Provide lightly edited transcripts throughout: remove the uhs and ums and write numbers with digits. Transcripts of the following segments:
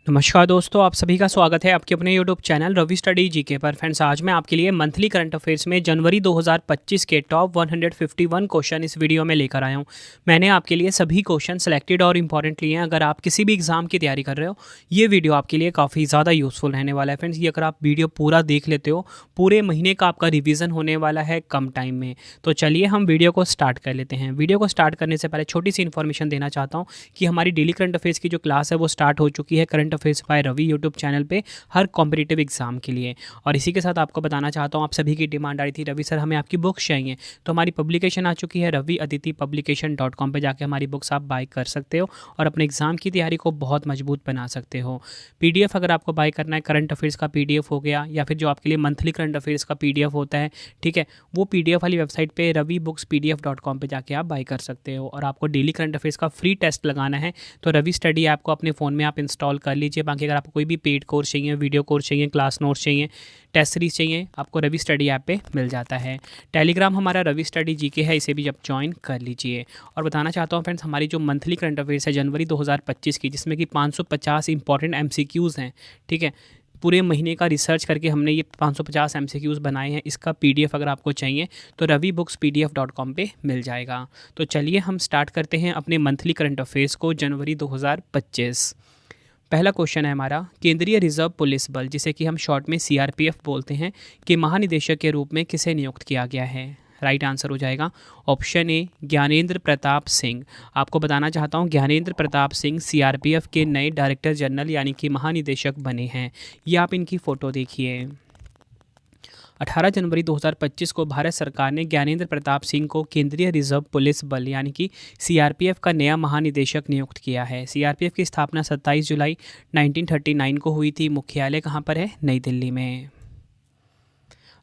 नमस्कार दोस्तों, आप सभी का स्वागत है आपके अपने YouTube channel Ravi study GK पर। फ्रेंड्स, आज मैं आपके लिए मंथली करंट अफेयर्स में जनवरी 2025 के टॉप 151 क्वेश्चन इस वीडियो में लेकर आया हूं। मैंने आपके लिए सभी क्वेश्चन सेलेक्टेड और इंपॉर्टेंट लिए हैं। अगर आप किसी भी एग्जाम की तैयारी कर रहे हो, ये वीडियो आपके लिए काफ़ी ज़्यादा यूजफुल रहने वाला है। फ्रेंड्स, ये अगर आप वीडियो पूरा देख लेते हो, पूरे महीने का आपका रिविज़न होने वाला है कम टाइम में। तो चलिए हम वीडियो को स्टार्ट कर लेते हैं। वीडियो को स्टार्ट करने से पहले छोटी सी इन्फॉर्मेशन देना चाहता हूँ कि हमारी डेली करंट अफेयर्स की जो क्लास है वो स्टार्ट हो चुकी है current affairs by Ravi YouTube channel पे हर कॉम्पिटिटिव एग्जाम के लिए। और इसी के साथ आपको बताना चाहता हूँ, आप सभी की डिमांड आ रही थी रवि सर हमें आपकी बुक्स चाहिए, तो हमारी पब्लिकेशन आ चुकी है raviaditipublication.com पे जाके हमारी बुक्स आप बाय कर सकते हो और अपने एग्जाम की तैयारी को बहुत मजबूत बना सकते हो। पीडीएफ अगर आपको बाय करना है, करंट अफेयर्स का पीडीएफ हो गया या फिर जो आपके लिए मंथली करंट अफेयर्स का पीडीएफ होता है, ठीक है, वो पीडीएफ वाली वेबसाइट पे ravibookspdf.com पे जाके आप बाय कर सकते हो। और आपको डेली करंट अफेयर्स का फ्री टेस्ट लगाना है तो रवि स्टडी ऐप को अपने फ़ोन में आप इंस्टॉल कर लीजिए। बाकी अगर आपको कोई भी पेड कोर्स चाहिए, वीडियो कोर्स चाहिए, क्लास नोट्स चाहिए, टेस्ट सीरीज चाहिए, आपको रवि स्टडी ऐप पे मिल जाता है। टेलीग्राम हमारा रवि स्टडी जीके है, इसे भी आप ज्वाइन कर लीजिए। और बताना चाहता हूँ फ्रेंड्स, हमारी जो मंथली करंट अफेयर्स है जनवरी 2025 की, जिसमें कि 550 इंपॉर्टेंट एमसीक्यूज़ हैं, ठीक है, पूरे महीने का रिसर्च करके हमने ये 550 एमसीक्यूज़ बनाए हैं। इसका पीडीएफ अगर आपको चाहिए तो ravibookspdf.com पे मिल जाएगा। तो चलिए हम स्टार्ट करते हैं अपने मंथली करंट अफेयर्स को जनवरी 2025। पहला क्वेश्चन है हमारा, केंद्रीय रिजर्व पुलिस बल, जिसे कि हम शॉर्ट में सीआरपीएफ बोलते हैं, के महानिदेशक के रूप में किसे नियुक्त किया गया है? राइट आंसर हो जाएगा ऑप्शन ए ज्ञानेंद्र प्रताप सिंह। आपको बताना चाहता हूँ, ज्ञानेंद्र प्रताप सिंह सीआरपीएफ के नए डायरेक्टर जनरल यानी कि महानिदेशक बने हैं। ये आप इनकी फ़ोटो देखिए। 18 जनवरी 2025 को भारत सरकार ने ज्ञानेंद्र प्रताप सिंह को केंद्रीय रिजर्व पुलिस बल यानी कि सीआरपीएफ का नया महानिदेशक नियुक्त किया है। सीआरपीएफ की स्थापना 27 जुलाई 1939 को हुई थी। मुख्यालय कहाँ पर है? नई दिल्ली में।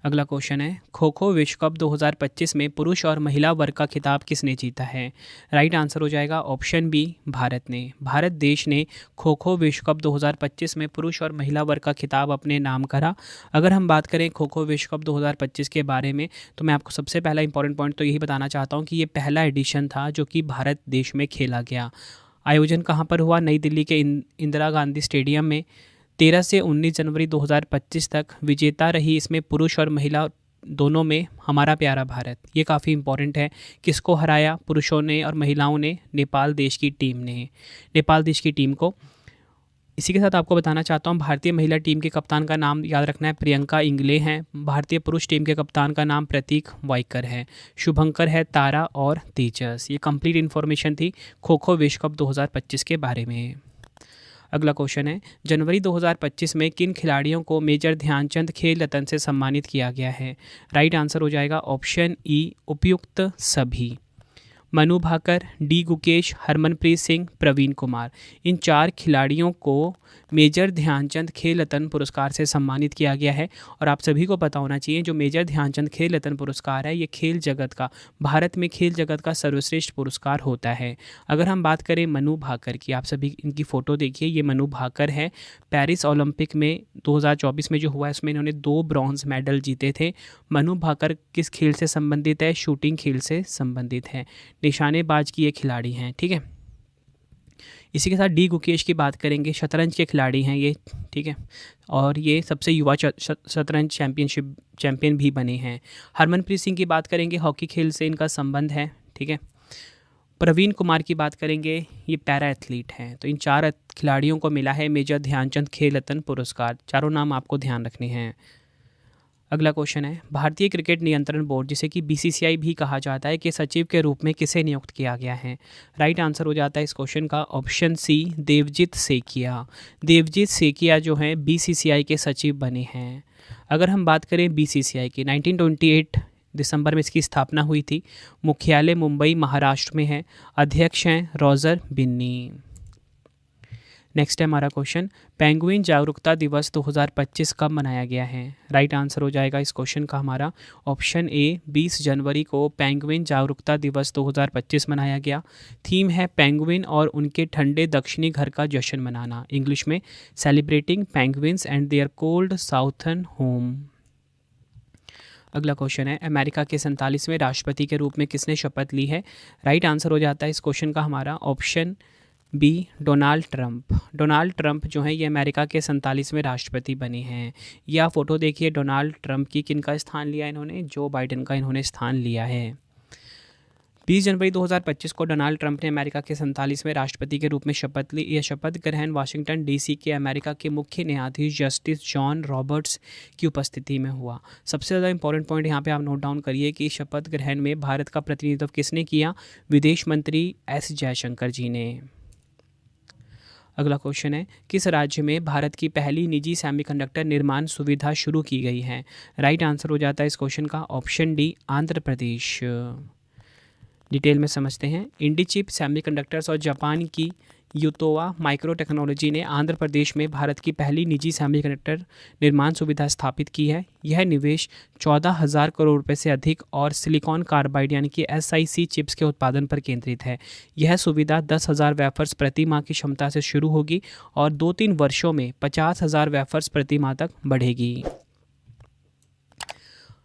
अगला क्वेश्चन है, खो खो विश्व कप 2025 में पुरुष और महिला वर्ग का खिताब किसने जीता है? राइट आंसर हो जाएगा ऑप्शन बी भारत ने। भारत देश ने खो खो विश्व कप 2025 में पुरुष और महिला वर्ग का खिताब अपने नाम करा। अगर हम बात करें खो खो विश्व कप 2025 के बारे में, तो मैं आपको सबसे पहला इंपॉर्टेंट पॉइंट तो यही बताना चाहता हूँ कि ये पहला एडिशन था जो कि भारत देश में खेला गया। आयोजन कहाँ पर हुआ? नई दिल्ली के इंदिरा गांधी स्टेडियम में। 13 से 19 जनवरी 2025 तक विजेता रही इसमें पुरुष और महिला दोनों में हमारा प्यारा भारत। ये काफ़ी इंपॉर्टेंट है। किसको हराया? पुरुषों ने और महिलाओं ने नेपाल देश की टीम ने, नेपाल देश की टीम को। इसी के साथ आपको बताना चाहता हूँ, भारतीय महिला टीम के कप्तान का नाम याद रखना है, प्रियंका इंगले हैं। भारतीय पुरुष टीम के कप्तान का नाम प्रतीक वाइकर है। शुभंकर है, तारा और तेजस। ये कंप्लीट इन्फॉर्मेशन थी खो खो विश्व कप 2025 के बारे में। अगला क्वेश्चन है, जनवरी 2025 में किन खिलाड़ियों को मेजर ध्यानचंद खेल रत्न से सम्मानित किया गया है? राइट आंसर हो जाएगा ऑप्शन ई उपयुक्त सभी। मनु भाकर, डी गुकेश, हरमनप्रीत सिंह, प्रवीण कुमार, इन 4 खिलाड़ियों को मेजर ध्यानचंद खेल रत्न पुरस्कार से सम्मानित किया गया है। और आप सभी को पता होना चाहिए, जो मेजर ध्यानचंद खेल रत्न पुरस्कार है, ये खेल जगत का, भारत में खेल जगत का सर्वश्रेष्ठ पुरस्कार होता है। अगर हम बात करें मनु भाकर की, आप सभी इनकी फ़ोटो देखिए। ये मनु भाकर है। पेरिस ओलंपिक में 2024 में जो हुआ है, इसमें इन्होंने 2 ब्रॉन्ज मेडल जीते थे। मनु भाकर किस खेल से संबंधित है? शूटिंग खेल से संबंधित है। निशानेबाज की ये खिलाड़ी हैं, ठीक है। इसी के साथ डी गुकेश की बात करेंगे, शतरंज के खिलाड़ी हैं ये, ठीक है, और ये सबसे युवा शतरंज चैंपियन भी बने हैं। हरमनप्रीत सिंह की बात करेंगे, हॉकी खेल से इनका संबंध है, ठीक है। प्रवीण कुमार की बात करेंगे, ये पैरा एथलीट हैं। तो इन 4 खिलाड़ियों को मिला है मेजर ध्यानचंद खेल रत्न पुरस्कार। चारों नाम आपको ध्यान रखने हैं। अगला क्वेश्चन है, भारतीय क्रिकेट नियंत्रण बोर्ड, जिसे कि बीसीसीआई भी कहा जाता है, के सचिव के रूप में किसे नियुक्त किया गया है? राइट आंसर हो जाता है इस क्वेश्चन का ऑप्शन सी देवजीत सेकिया। देवजीत सेकिया जो हैं बीसीसीआई के सचिव बने हैं। अगर हम बात करें बीसीसीआई की, 1928 दिसंबर में इसकी स्थापना हुई थी। मुख्यालय मुंबई महाराष्ट्र में है। अध्यक्ष हैं रॉजर बिन्नी। नेक्स्ट है हमारा क्वेश्चन, पेंगुइन जागरूकता दिवस 2025 कब मनाया गया है? राइट आंसर हो जाएगा इस क्वेश्चन का हमारा ऑप्शन ए 20 जनवरी को पेंगुइन जागरूकता दिवस 2025 मनाया गया। थीम है पेंगुइन और उनके ठंडे दक्षिणी घर का जश्न मनाना। इंग्लिश में celebrating penguins and their cold southern home. अगला क्वेश्चन है, अमेरिका के 47वें राष्ट्रपति के रूप में किसने शपथ ली है? राइट आंसर हो जाता है इस क्वेश्चन का हमारा option B Donald Trump. Donald Trump जो हैं ये अमेरिका के 47वें राष्ट्रपति बने हैं। ये आप फोटो देखिए डोनाल्ड ट्रंप की, किनका स्थान लिया इन्होंने, जो बाइडेन का इन्होंने स्थान लिया है। 20 जनवरी 2025 को डोनाल्ड ट्रंप ने अमेरिका के 47वें राष्ट्रपति के रूप में शपथ ली। यह शपथ ग्रहण वाशिंगटन डीसी के अमेरिका के मुख्य न्यायाधीश जस्टिस जॉन रॉबर्ट्स की उपस्थिति में हुआ। सबसे ज़्यादा इंपॉर्टेंट पॉइंट यहाँ पे आप नोट डाउन करिए कि शपथ ग्रहण में भारत का प्रतिनिधित्व किसने किया, विदेश मंत्री एस जयशंकर जी ने। अगला क्वेश्चन है, किस राज्य में भारत की पहली निजी सेमीकंडक्टर निर्माण सुविधा शुरू की गई है। राइट आंसर हो जाता है इस क्वेश्चन का option D, Andhra Pradesh. Detail में समझते हैं। इंडीचिप सेमीकंडक्टर्स और जापान की यूतोवा माइक्रो टेक्नोलॉजी ने आंध्र प्रदेश में भारत की पहली निजी सेमीकंडक्टर निर्माण सुविधा स्थापित की है। यह निवेश 14,000 करोड़ रुपए से अधिक और सिलिकॉन कार्बाइड यानी कि SiC चिप्स के उत्पादन पर केंद्रित है। यह सुविधा 10,000 वेफर्स प्रति माह की क्षमता से शुरू होगी और 2-3 वर्षों में 50,000 वेफर्स प्रति माह तक बढ़ेगी।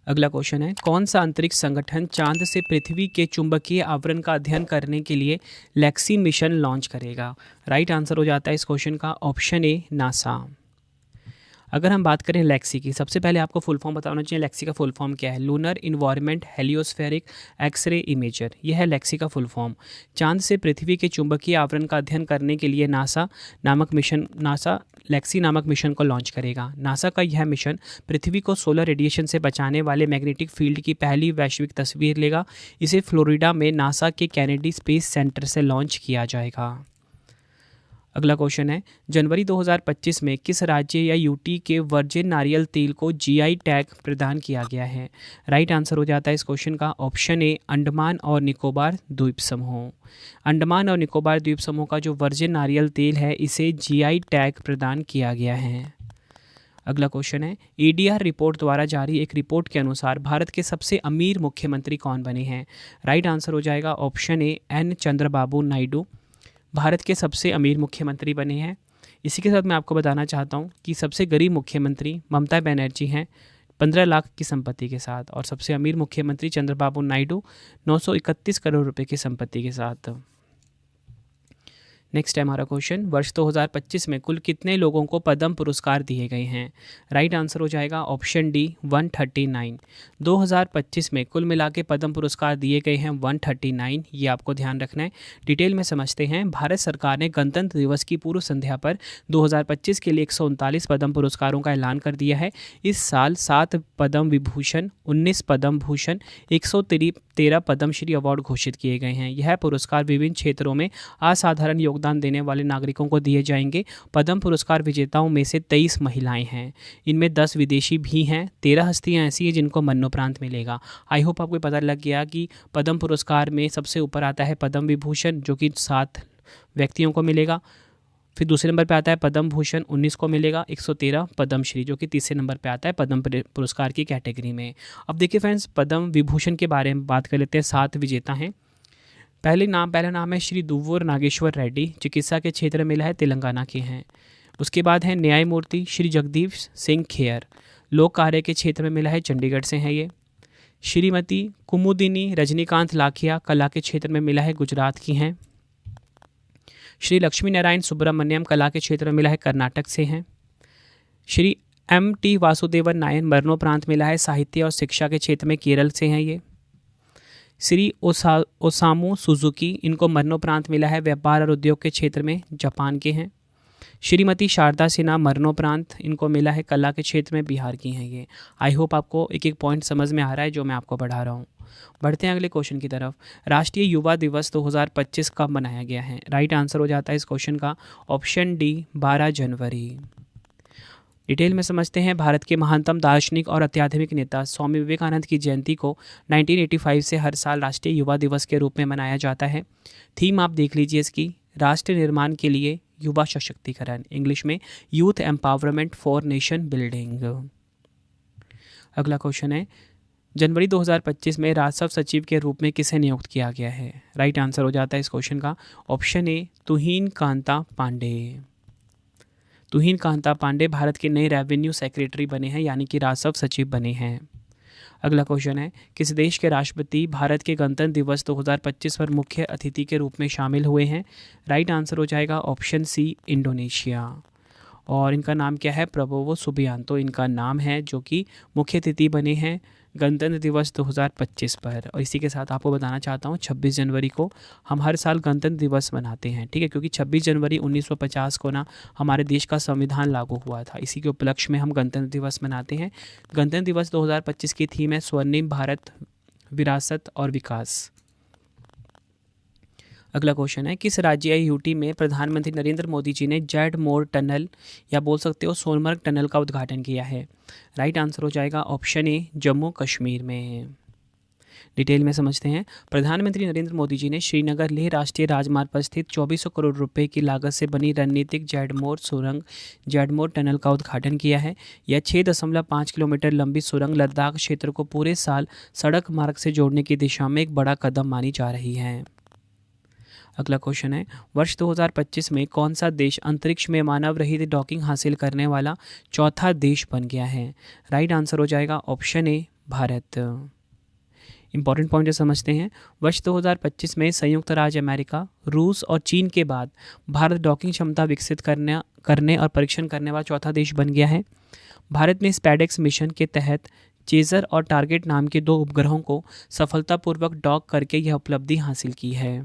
अगला क्वेश्चन है, कौन सा अंतरिक्ष संगठन चांद से पृथ्वी के चुंबकीय आवरण का अध्ययन करने के लिए लेक्सी मिशन लॉन्च करेगा। राइट आंसर हो जाता है इस क्वेश्चन का ऑप्शन ए, नासा। अगर हम बात करें लेक्सी की, सबसे पहले आपको फुल फॉर्म बताना चाहिए। लेक्सी का फुल फॉर्म क्या है, लूनर इन्वायरमेंट हेलियोस्फेरिक एक्सरे इमेजर। यह है लेक्सी का फुल फॉर्म। चांद से पृथ्वी के चुंबकीय आवरण का अध्ययन करने के लिए नासा लेक्सी नामक मिशन को लॉन्च करेगा। नासा का यह मिशन पृथ्वी को सोलर रेडिएशन से बचाने वाले मैग्नेटिक फील्ड की पहली वैश्विक तस्वीर लेगा। इसे फ्लोरिडा में नासा के कैनेडी स्पेस सेंटर से लॉन्च किया जाएगा। अगला क्वेश्चन है, जनवरी 2025 में किस राज्य या यूटी के वर्जिन नारियल तेल को GI टैग प्रदान किया गया है। राइट आंसर हो जाता है इस क्वेश्चन का ऑप्शन ए, अंडमान और निकोबार द्वीप समूह। अंडमान और निकोबार द्वीप समूह का जो वर्जिन नारियल तेल है इसे GI टैग प्रदान किया गया है। अगला क्वेश्चन है, ADR रिपोर्ट द्वारा जारी एक रिपोर्ट के अनुसार भारत के सबसे अमीर मुख्यमंत्री कौन बने हैं। राइट आंसर हो जाएगा ऑप्शन ए, N चंद्रबाबू नायडू भारत के सबसे अमीर मुख्यमंत्री बने हैं। इसी के साथ मैं आपको बताना चाहता हूं कि सबसे गरीब मुख्यमंत्री ममता बनर्जी हैं 15 लाख की संपत्ति के साथ, और सबसे अमीर मुख्यमंत्री चंद्रबाबू नायडू 931 करोड़ रुपए की संपत्ति के साथ। नेक्स्ट है हमारा क्वेश्चन, वर्ष 2025 में कुल कितने लोगों को पद्म पुरस्कार दिए गए हैं। राइट आंसर हो जाएगा ऑप्शन डी, 139। 2025 में कुल मिला के पद्म पुरस्कार दिए गए हैं 139, ये आपको ध्यान रखना है। डिटेल में समझते हैं। भारत सरकार ने गणतंत्र दिवस की पूर्व संध्या पर 2025 के लिए 139 पद्म पुरस्कारों का ऐलान कर दिया है। इस साल 7 पद्म विभूषण, 19 पद्म भूषण, 113 पद्मश्री अवार्ड घोषित किए गए हैं। यह पुरस्कार विभिन्न क्षेत्रों में असाधारण योगदान देने वाले नागरिकों को दिए जाएंगे। पद्म पुरस्कार विजेताओं में से 23 महिलाएं हैं, इनमें 10 विदेशी भी हैं। 13 हस्तियां ऐसी हैं जिनको मरणोपरांत मिलेगा। आई होप आपको पता लग गया कि पद्म पुरस्कार में सबसे ऊपर आता है पद्म विभूषण जो कि 7 व्यक्तियों को मिलेगा। फिर दूसरे नंबर पे आता है पद्म भूषण, 19 को मिलेगा। 113 पद्मश्री जो कि तीसरे नंबर पे आता है पद्म पुरस्कार की कैटेगरी में। अब देखिए फ्रेंड्स, पद्म विभूषण के बारे में बात कर लेते हैं। 7 विजेता हैं। पहला नाम है श्री दुव्वूर नागेश्वर रेड्डी, चिकित्सा के क्षेत्र में मिला है, तेलंगाना के हैं। उसके बाद है न्यायमूर्ति श्री जगदीप सिंह खेयर, लोक कार्य के क्षेत्र में मिला है, चंडीगढ़ से हैं ये। श्रीमती कुमुदिनी रजनीकांत लाखिया, कला के क्षेत्र में मिला है, गुजरात की हैं। श्री लक्ष्मी नारायण सुब्रमण्यम, कला के क्षेत्र में मिला है, कर्नाटक से हैं। श्री MT वासुदेवन नायन, मरणोपरांत मिला है, साहित्य और शिक्षा के क्षेत्र में, केरल से हैं ये। श्री ओसामू सुजुकी, इनको मरणोपरांत मिला है, व्यापार और उद्योग के क्षेत्र में, जापान के हैं। श्रीमती शारदा सिन्हा, मरणोपरांत इनको मिला है, कला के क्षेत्र में, बिहार की हैं ये। आई होप आपको एक एक पॉइंट समझ में आ रहा है जो मैं आपको पढ़ा रहा हूँ। बढ़ते हैं अगले क्वेश्चन की तरफ। राष्ट्रीय युवा दिवस 2025 कब मनाया गया है। राइट आंसर हो जाता है इस क्वेश्चन का ऑप्शन डी, 12 जनवरी। डिटेल में समझते हैं। भारत के महानतम दार्शनिक और अत्याधुनिक नेता स्वामी विवेकानंद की जयंती को 1985 से हर साल राष्ट्रीय युवा दिवस के रूप में मनाया जाता है। थीम आप देख लीजिए इसकी, राष्ट्र निर्माण के लिए युवा सशक्तिकरण, इंग्लिश में youth empowerment for nation building. अगला क्वेश्चन है, जनवरी 2025 में राजस्व सचिव के रूप में किसे नियुक्त किया गया है। राइट आंसर हो जाता है इस क्वेश्चन का ऑप्शन ए, तुहिन कांता पांडे। तुहिन कांता पांडे भारत के नए रेवेन्यू सेक्रेटरी बने हैं, यानी कि राजस्व सचिव बने हैं। अगला क्वेश्चन है, किस देश के राष्ट्रपति भारत के गणतंत्र दिवस 2025 पर मुख्य अतिथि के रूप में शामिल हुए हैं? राइट आंसर हो जाएगा ऑप्शन सी, इंडोनेशिया। और इनका नाम क्या है? प्रबोवो सुबियांतो इनका नाम है, जो कि मुख्य अतिथि बने हैं गणतंत्र दिवस 2025 पर। और इसी के साथ आपको बताना चाहता हूँ 26 जनवरी को हम हर साल गणतंत्र दिवस मनाते हैं, ठीक है, क्योंकि 26 जनवरी 1950 को ना हमारे देश का संविधान लागू हुआ था। इसी के उपलक्ष्य में हम गणतंत्र दिवस मनाते हैं। गणतंत्र दिवस 2025 की थीम है स्वर्णिम भारत, विरासत और विकास। अगला क्वेश्चन है, किस राज्य या यूटी में प्रधानमंत्री नरेंद्र मोदी जी ने जेड मोर टनल या बोल सकते हो सोनमर्ग टनल का उद्घाटन किया है? राइट आंसर हो जाएगा ऑप्शन ए, जम्मू कश्मीर में। डिटेल में समझते हैं। प्रधानमंत्री नरेंद्र मोदी जी ने श्रीनगर लेह राष्ट्रीय राजमार्ग पर स्थित 2400 करोड़ रुपए की लागत से बनी रणनीतिक जेडमोर सुरंग जेडमोर टनल का उद्घाटन किया है। यह 6.5 किलोमीटर लंबी सुरंग लद्दाख क्षेत्र को पूरे साल सड़क मार्ग से जोड़ने की दिशा में एक बड़ा कदम मानी जा रही है। अगला क्वेश्चन है, वर्ष 2025 में कौन सा देश अंतरिक्ष में मानव रहित डॉकिंग हासिल करने वाला चौथा देश बन गया है? राइट आंसर हो जाएगा ऑप्शन ए, भारत। इंपॉर्टेंट पॉइंट समझते हैं। वर्ष 2025 में संयुक्त राज्य अमेरिका, रूस और चीन के बाद भारत डॉकिंग क्षमता विकसित करने और परीक्षण करने वाला चौथा देश बन गया है। भारत ने स्पैडेक्स मिशन के तहत चेजर और टारगेट नाम के 2 उपग्रहों को सफलतापूर्वक डॉक करके यह उपलब्धि हासिल की है।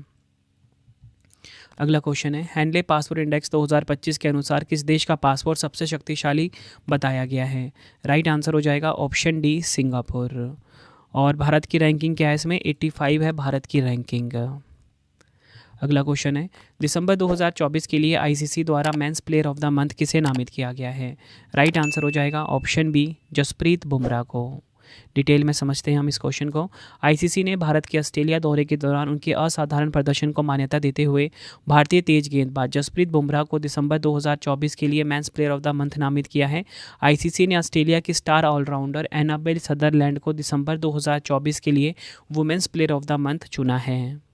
अगला क्वेश्चन है, हैंडले पासपोर्ट इंडेक्स 2025 के अनुसार किस देश का पासपोर्ट सबसे शक्तिशाली बताया गया है? राइट आंसर हो जाएगा ऑप्शन डी, सिंगापुर। और भारत की रैंकिंग क्या है इसमें? 85 है भारत की रैंकिंग। अगला क्वेश्चन है, दिसंबर 2024 के लिए आईसीसी द्वारा men's player of the month किसे नामित किया गया है? राइट आंसर हो जाएगा ऑप्शन बी, जसप्रीत बुमराह को। डिटेल में समझते हैं हम इस क्वेश्चन को। आईसीसी ने भारत के ऑस्ट्रेलिया दौरे के दौरान उनके असाधारण प्रदर्शन को मान्यता देते हुए भारतीय तेज गेंदबाज जसप्रीत बुमराह को दिसंबर 2024 के लिए men's player of the month नामित किया है। आईसीसी ने ऑस्ट्रेलिया की स्टार ऑलराउंडर एनाबेल सदरलैंड को दिसंबर 2024 के लिए women's player of the month चुना है।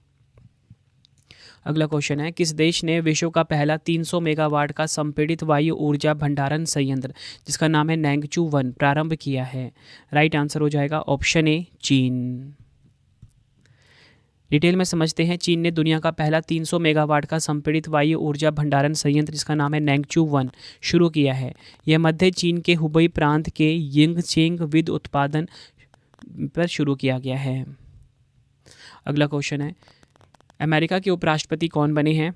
अगला क्वेश्चन है, किस देश ने विश्व का पहला 300 मेगावाट का संपीड़ित वायु ऊर्जा भंडारण संयंत्र जिसका नाम है नैंगचू 1 प्रारंभ किया है? राइट आंसर हो जाएगा ऑप्शन ए, चीन। डिटेल में समझते हैं। चीन ने दुनिया का पहला 300 मेगावाट का संपीड़ित वायु ऊर्जा भंडारण संयंत्र जिसका नाम है नैंगचू 1 शुरू किया है। यह मध्य चीन के हुबई प्रांत के यिंगचेंग विद्युत उत्पादन पर शुरू किया गया है। अगला क्वेश्चन है, अमेरिका के उपराष्ट्रपति कौन बने हैं?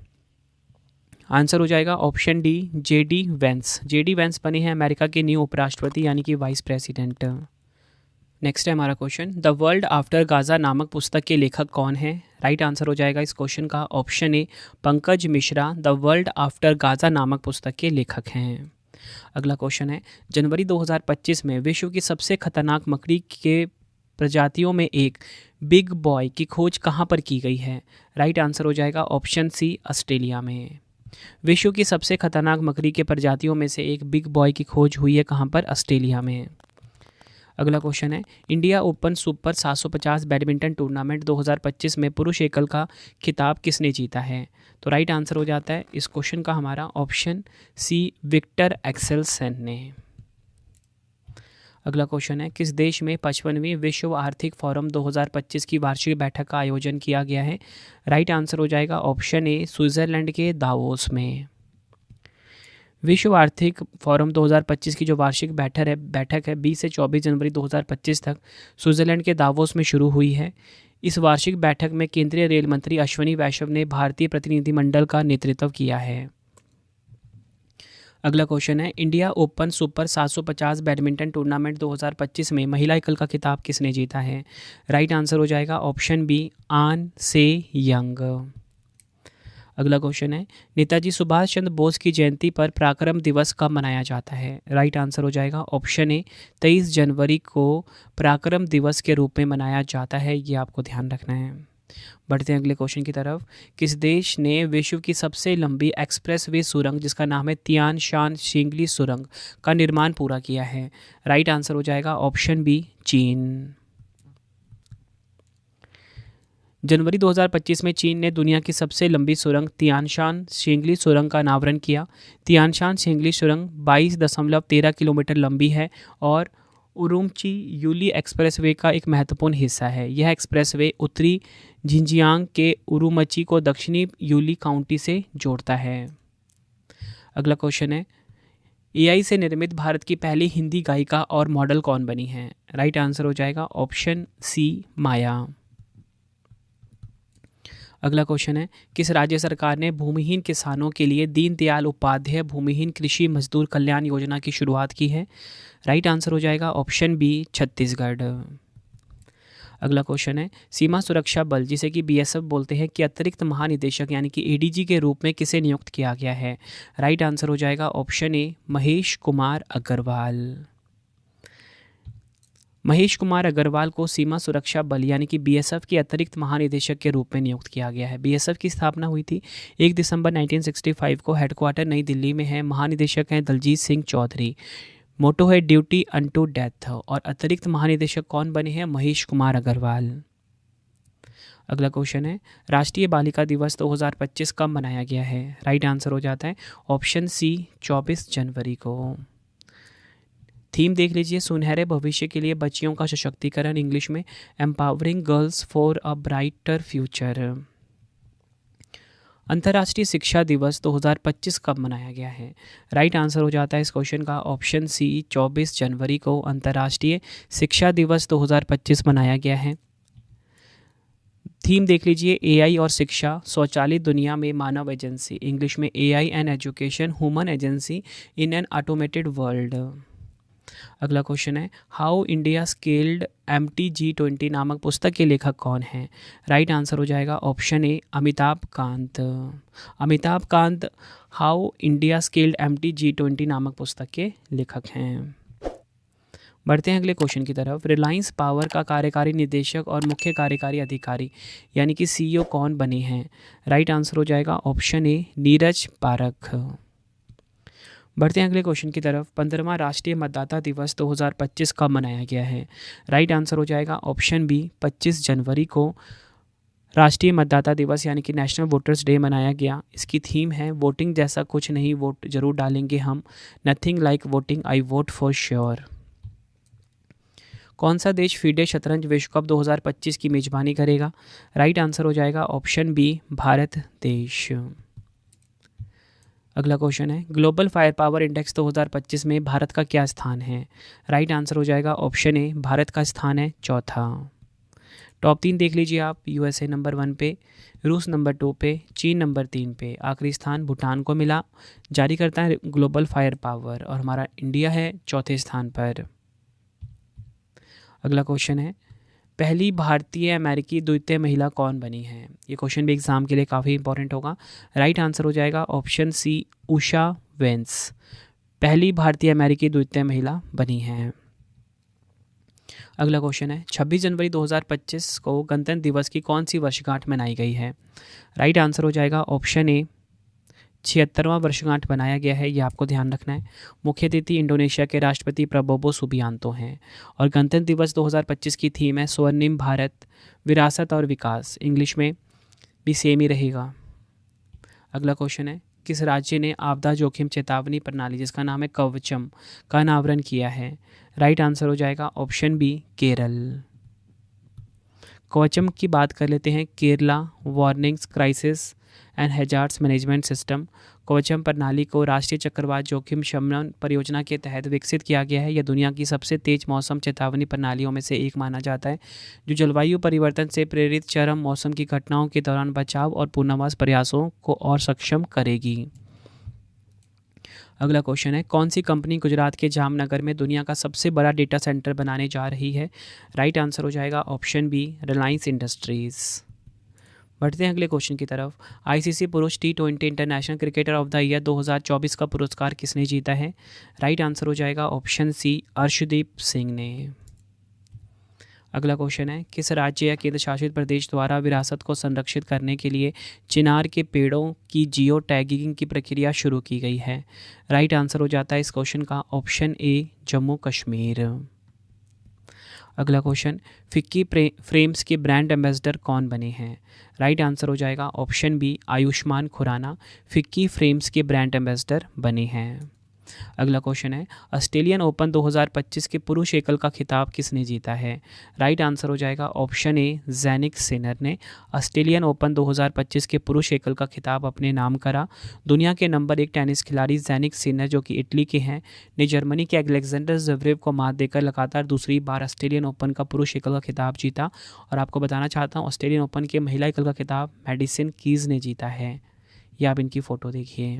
आंसर हो जाएगा option D, JD Vance. JD Vance बने हैं अमेरिका के न्यू उपराष्ट्रपति यानी कि वाइस प्रेसिडेंट। नेक्स्ट है हमारा question, the world after Gaza नामक पुस्तक के लेखक कौन है? राइट आंसर हो जाएगा इस क्वेश्चन का option A, Pankaj Mishra the world after Gaza नामक पुस्तक के लेखक हैं। अगला क्वेश्चन है, जनवरी 2025 में विश्व की सबसे खतरनाक मकड़ी के प्रजातियों में एक बिग बॉय की खोज कहाँ पर की गई है? राइट आंसर हो जाएगा ऑप्शन सी, ऑस्ट्रेलिया में। विश्व की सबसे खतरनाक मकड़ी के प्रजातियों में से एक बिग बॉय की खोज हुई है कहाँ पर? ऑस्ट्रेलिया में। अगला क्वेश्चन है, India open super 750 badminton tournament 2025 में पुरुष एकल का खिताब किसने जीता है? तो राइट आंसर हो जाता है इस क्वेश्चन का हमारा ऑप्शन सी, विक्टर एक्सेलसन ने। अगला क्वेश्चन है, किस देश में 55वीं विश्व आर्थिक फोरम 2025 की वार्षिक बैठक का आयोजन किया गया है? राइट आंसर हो जाएगा ऑप्शन ए, स्विट्जरलैंड के दावोस में। विश्व आर्थिक फोरम 2025 की जो वार्षिक बैठक है 20 से 24 जनवरी 2025 तक स्विट्जरलैंड के दावोस में शुरू हुई है। इस वार्षिक बैठक में केंद्रीय रेल मंत्री अश्विनी वैष्णव ने भारतीय प्रतिनिधिमंडल का नेतृत्व किया है। अगला क्वेश्चन है, India open super 750 badminton tournament 2025 में महिला एकल का खिताब किसने जीता है? राइट आंसर हो जाएगा ऑप्शन बी, आन से यंग। अगला क्वेश्चन है, नेताजी सुभाष चंद्र बोस की जयंती पर पराक्रम दिवस कब मनाया जाता है? राइट आंसर हो जाएगा ऑप्शन ए, 23 जनवरी को पराक्रम दिवस के रूप में मनाया जाता है। ये आपको ध्यान रखना है। बढ़ते हैं अगले क्वेश्चन की तरफ। किस देश ने विश्व की सबसे लंबी एक्सप्रेसवे सुरंग जिसका नाम है तियान शान शिंगली सुरंग का निर्माण पूरा किया है? राइट आंसर हो जाएगा ऑप्शन बी, चीन। जनवरी 2025 में चीन ने दुनिया की सबसे लंबी सुरंग तियानशान शिंगली सुरंग का अनावरण किया। तियानशान शिंगली सुरंग 22.13 किलोमीटर लंबी है और उरुमची यूली एक्सप्रेसवे का एक महत्वपूर्ण हिस्सा है। यह एक्सप्रेसवे उत्तरी झिंजियांग के उरुमची को दक्षिणी यूली काउंटी से जोड़ता है। अगला क्वेश्चन है, एआई से निर्मित भारत की पहली हिंदी गायिका और मॉडल कौन बनी है? राइट आंसर हो जाएगा ऑप्शन सी, माया। अगला क्वेश्चन है, किस राज्य सरकार ने भूमिहीन किसानों के लिए दीनदयाल उपाध्याय भूमिहीन कृषि मजदूर कल्याण योजना की शुरुआत की है? राइट आंसर हो जाएगा ऑप्शन बी, छत्तीसगढ़। अगला क्वेश्चन है, सीमा सुरक्षा बल जिसे कि बीएसएफ बोलते हैं कि अतिरिक्त महानिदेशक यानी कि एडीजी के रूप में किसे नियुक्त किया गया है? राइट आंसर हो जाएगा ऑप्शन ए, महेश कुमार अग्रवाल। महेश कुमार अग्रवाल को सीमा सुरक्षा बल यानी कि बीएसएफ के अतिरिक्त महानिदेशक के रूप में नियुक्त किया गया है। बीएसएफ की स्थापना हुई थी 1 दिसंबर 1965 को। हेडक्वार्टर नई दिल्ली में है। महानिदेशक हैं दलजीत सिंह चौधरी। मोटो है ड्यूटी अनटू डेथ। और अतिरिक्त महानिदेशक कौन बने हैं? महेश कुमार अग्रवाल। अगला क्वेश्चन है, राष्ट्रीय बालिका दिवस 2025 कब मनाया गया है? राइट आंसर हो जाता है ऑप्शन सी, 24 जनवरी को। थीम देख लीजिए, सुनहरे भविष्य के लिए बच्चियों का सशक्तिकरण, इंग्लिश में empowering girls for a brighter future. अंतर्राष्ट्रीय शिक्षा दिवस 2025 कब मनाया गया है? राइट आंसर हो जाता है इस क्वेश्चन का ऑप्शन सी, 24 जनवरी को अंतर्राष्ट्रीय शिक्षा दिवस 2025 मनाया गया है। थीम देख लीजिए, एआई और शिक्षा, स्वचालित दुनिया में मानव एजेंसी, इंग्लिश में AI and education human agency in an automated world. अगला क्वेश्चन है, हाउ इंडिया स्केल्ड MTG20 नामक पुस्तक के लेखक कौन हैं? राइट आंसर हो जाएगा option A, Amitabh Kant. Amitabh Kant how India scaled MTG20 नामक पुस्तक के लेखक हैं। बढ़ते हैं अगले क्वेश्चन की तरफ। रिलायंस पावर का कार्यकारी निदेशक और मुख्य कार्यकारी अधिकारी यानी कि CEO कौन बने हैं? राइट आंसर हो जाएगा ऑप्शन ए, नीरज पारख। बढ़ते हैं अगले क्वेश्चन की तरफ। 15वां राष्ट्रीय मतदाता दिवस 2025 कब मनाया गया है? राइट आंसर हो जाएगा ऑप्शन बी, 25 जनवरी को राष्ट्रीय मतदाता दिवस यानी कि नेशनल वोटर्स डे मनाया गया। इसकी थीम है वोटिंग जैसा कुछ नहीं, वोट जरूर डालेंगे हम, nothing like voting, I vote for sure. कौन सा देश फीडे शतरंज विश्व कप 2025 की मेजबानी करेगा? राइट आंसर हो जाएगा ऑप्शन बी, भारत देश। अगला क्वेश्चन है, ग्लोबल फायर पावर इंडेक्स 2025 में भारत का क्या स्थान है? राइट आंसर हो जाएगा ऑप्शन ए, भारत का स्थान है चौथा। टॉप 3 देख लीजिए आप। यूएसए नंबर 1 पे, रूस नंबर 2 पे, चीन नंबर 3 पे, आखिरी स्थान भूटान को मिला। जारी करता है ग्लोबल फायर पावर और हमारा इंडिया है चौथे स्थान पर। अगला क्वेश्चन है, पहली भारतीय अमेरिकी द्वितीय महिला कौन बनी है? ये क्वेश्चन भी एग्जाम के लिए काफ़ी इंपॉर्टेंट होगा। राइट आंसर हो जाएगा ऑप्शन सी, उषा वेंस पहली भारतीय अमेरिकी द्वितीय महिला बनी है। अगला क्वेश्चन है, 26 जनवरी 2025 को गणतंत्र दिवस की कौन सी वर्षगांठ मनाई गई है? राइट आंसर हो जाएगा ऑप्शन ए, 76वां वर्षगांठ बनाया गया है। ये आपको ध्यान रखना है। मुख्य अतिथि इंडोनेशिया के राष्ट्रपति प्रबोवो सुबियांतो हैं। और गणतंत्र दिवस 2025 की थीम है स्वर्णिम भारत, विरासत और विकास, इंग्लिश में भी सेम ही रहेगा। अगला क्वेश्चन है, किस राज्य ने आपदा जोखिम चेतावनी प्रणाली जिसका नाम है कवचम का अनावरण किया है? राइट आंसर हो जाएगा ऑप्शन बी, केरल। कवचम की बात कर लेते हैं। Kerala warnings crisis and hazards management system, Kavacham प्रणाली को राष्ट्रीय चक्रवात जोखिम शमन परियोजना के तहत विकसित किया गया है। यह दुनिया की सबसे तेज मौसम चेतावनी प्रणालियों में से एक माना जाता है, जो जलवायु परिवर्तन से प्रेरित चरम मौसम की घटनाओं के दौरान बचाव और पुनर्वास प्रयासों को और सक्षम करेगी। अगला क्वेश्चन है, कौन सी कंपनी गुजरात के जामनगर में दुनिया का सबसे बड़ा डेटा सेंटर बनाने जा रही है? राइट आंसर हो जाएगा ऑप्शन बी, रिलायंस इंडस्ट्रीज़। बढ़ते हैं अगले क्वेश्चन की तरफ। आईसीसी पुरुष T20 international cricketer of the year 2024 का पुरस्कार किसने जीता है? राइट आंसर हो जाएगा ऑप्शन सी, अर्शदीप सिंह ने। अगला क्वेश्चन है, किस राज्य या केंद्र शासित प्रदेश द्वारा विरासत को संरक्षित करने के लिए चिनार के पेड़ों की जियो टैगिंग की प्रक्रिया शुरू की गई है? राइट आंसर हो जाता है इस क्वेश्चन का ऑप्शन ए, जम्मू कश्मीर। अगला क्वेश्चन, फिक्की फ्रेम्स के ब्रांड एम्बेसडर कौन बने हैं? राइट आंसर हो जाएगा option B, Ayushmann Khurrana FICCI frames के ब्रांड एम्बेसडर बने हैं। अगला क्वेश्चन है, ऑस्ट्रेलियन ओपन 2025 के पुरुष एकल का खिताब किसने जीता है? राइट आंसर हो जाएगा ऑप्शन ए, ज़ैनिक सिनर ने ऑस्ट्रेलियन ओपन 2025 के पुरुष एकल का खिताब अपने नाम करा। दुनिया के नंबर 1 टेनिस खिलाड़ी ज़ैनिक सिनर, जो कि इटली के हैं, ने जर्मनी के अलेक्जेंडर ज़वेरेव को मात देकर लगातार दूसरी बार ऑस्ट्रेलियन ओपन का पुरुष एकल का खिताब जीता। और आपको बताना चाहता हूँ, ऑस्ट्रेलियन ओपन के महिला एकल का खिताब मैडिसन कीज ने जीता है। ये आप इनकी फ़ोटो देखिए।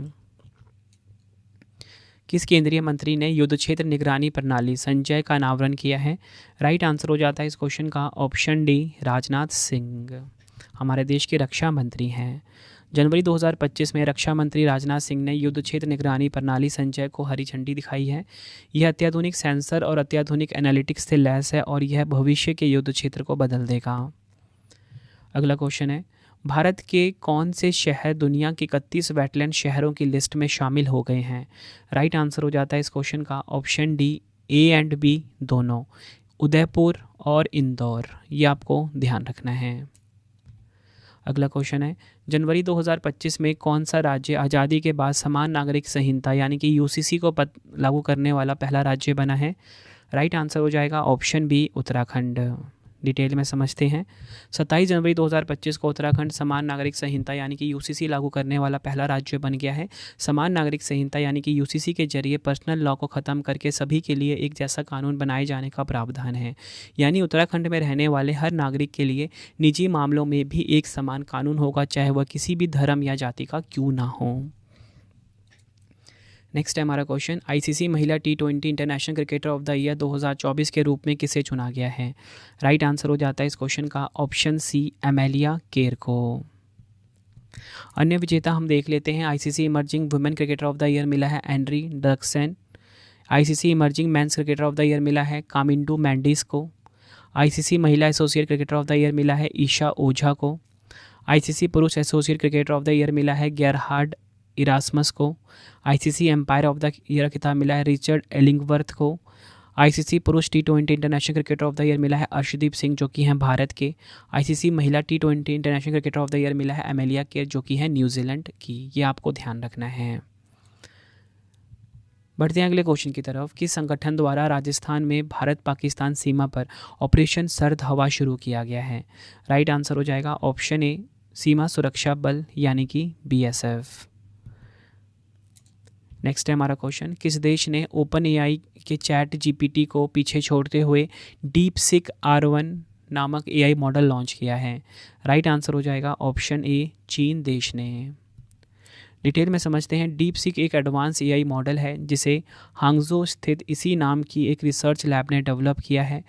किस केंद्रीय मंत्री ने युद्ध क्षेत्र निगरानी प्रणाली संजय का अनावरण किया है? राइट आंसर हो जाता है इस क्वेश्चन का ऑप्शन डी, राजनाथ सिंह, हमारे देश के रक्षा मंत्री हैं। जनवरी 2025 में रक्षा मंत्री राजनाथ सिंह ने युद्ध क्षेत्र निगरानी प्रणाली संजय को हरी झंडी दिखाई है। यह अत्याधुनिक सेंसर और अत्याधुनिक एनालिटिक्स से लैस है और यह भविष्य के युद्ध क्षेत्र को बदल देगा। अगला क्वेश्चन है, भारत के कौन से शहर दुनिया के 31 वेटलैंड शहरों की लिस्ट में शामिल हो गए हैं? राइट आंसर हो जाता है इस क्वेश्चन का option D, A and B दोनों, उदयपुर और इंदौर। ये आपको ध्यान रखना है। अगला क्वेश्चन है, जनवरी 2025 में कौन सा राज्य आज़ादी के बाद समान नागरिक संहिता यानी कि यूसीसी को लागू करने वाला पहला राज्य बना है? राइट आंसर हो जाएगा ऑप्शन बी, उत्तराखंड। डिटेल में समझते हैं। 27 जनवरी 2025 को उत्तराखंड समान नागरिक संहिता यानी कि यूसीसी लागू करने वाला पहला राज्य बन गया है। समान नागरिक संहिता यानी कि यूसीसी के जरिए पर्सनल लॉ को ख़त्म करके सभी के लिए एक जैसा कानून बनाए जाने का प्रावधान है। यानी उत्तराखंड में रहने वाले हर नागरिक के लिए निजी मामलों में भी एक समान कानून होगा, चाहे वह किसी भी धर्म या जाति का क्यों ना हो। नेक्स्ट है हमारा क्वेश्चन, आईसीसी महिला T20 international cricketer of the year 2024 के रूप में किसे चुना गया है? राइट आंसर हो जाता है इस क्वेश्चन का ऑप्शन सी, एमेलिया केर को। अन्य विजेता हम देख लेते हैं। ICC emerging women cricketer of the year मिला है Annerie Dercksen. ICC emerging men's cricketer of the year मिला है कामिंडू मैंडिस को। आईसीसी महिला associate cricketer of the year मिला है ईशा ओझा को। आईसीसी पुरुष associate cricketer of the year मिला है गेरहार्ड इरास्मस को। ICC umpire of the year खिताब मिला है रिचर्ड एलिंगवर्थ को। आईसीसी पुरुष T20 international cricketer of the year मिला है अर्शदीप सिंह, जो कि हैं भारत के। आईसीसी महिला T20 international cricketer of the year मिला है एमेलिया केर, जो कि है न्यूजीलैंड की। ये आपको ध्यान रखना है। बढ़ते हैं अगले क्वेश्चन की तरफ। किस संगठन द्वारा राजस्थान में भारत पाकिस्तान सीमा पर ऑपरेशन सर्द हवा शुरू किया गया है? राइट आंसर हो जाएगा ऑप्शन ए, सीमा सुरक्षा बल यानी कि BSF। नेक्स्ट है हमारा क्वेश्चन, किस देश ने OpenAI के चैट GPT को पीछे छोड़ते हुए DeepSeek R1 नामक AI मॉडल लॉन्च किया है? राइट आंसर हो जाएगा ऑप्शन ए, चीन देश ने। डिटेल में समझते हैं। DeepSeek एक एडवांस AI मॉडल है जिसे हांगजो स्थित इसी नाम की एक रिसर्च लैब ने डेवलप किया है।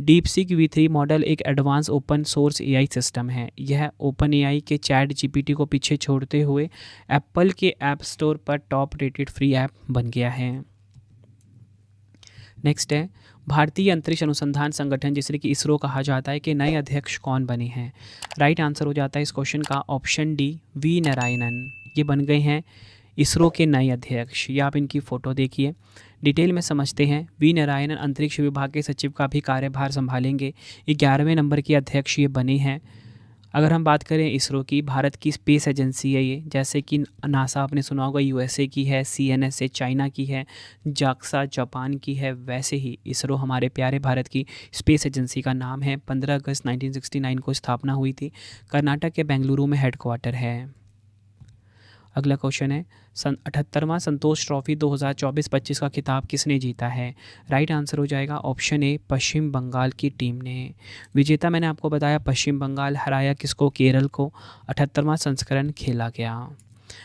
DeepSeek V3 मॉडल एक advance open source AI system है। यह OpenAI के चैट GPT को पीछे छोड़ते हुए एप्पल के ऐप स्टोर पर टॉप रेटेड फ्री ऐप बन गया है। नेक्स्ट है, भारतीय अंतरिक्ष अनुसंधान संगठन जिसे कि इसरो कहा जाता है, के नए अध्यक्ष कौन बने हैं? राइट आंसर हो जाता है इस क्वेश्चन का ऑप्शन डी, वी नारायणन। ये बन गए हैं इसरो के नए अध्यक्ष। ये आप इनकी फ़ोटो देखिए। डिटेल में समझते हैं। वी नारायणन अंतरिक्ष विभाग के सचिव का भी कार्यभार संभालेंगे। 11वें नंबर के अध्यक्ष ये बने हैं। अगर हम बात करें इसरो की, भारत की स्पेस एजेंसी है ये, जैसे कि नासा आपने सुना होगा USA की है, CNSA चाइना की है, जाक्सा जापान की है, वैसे ही इसरो हमारे प्यारे भारत की स्पेस एजेंसी का नाम है। 15 अगस्त 1969 को स्थापना हुई थी। कर्नाटक के बेंगलुरु में हेडक्वार्टर है। अगला क्वेश्चन है, 78वां संतोष ट्रॉफी 2024-25 का खिताब किसने जीता है? राइट आंसर हो जाएगा ऑप्शन ए, पश्चिम बंगाल की टीम ने। विजेता मैंने आपको बताया पश्चिम बंगाल, हराया किसको? केरल को। 78वां संस्करण खेला गया।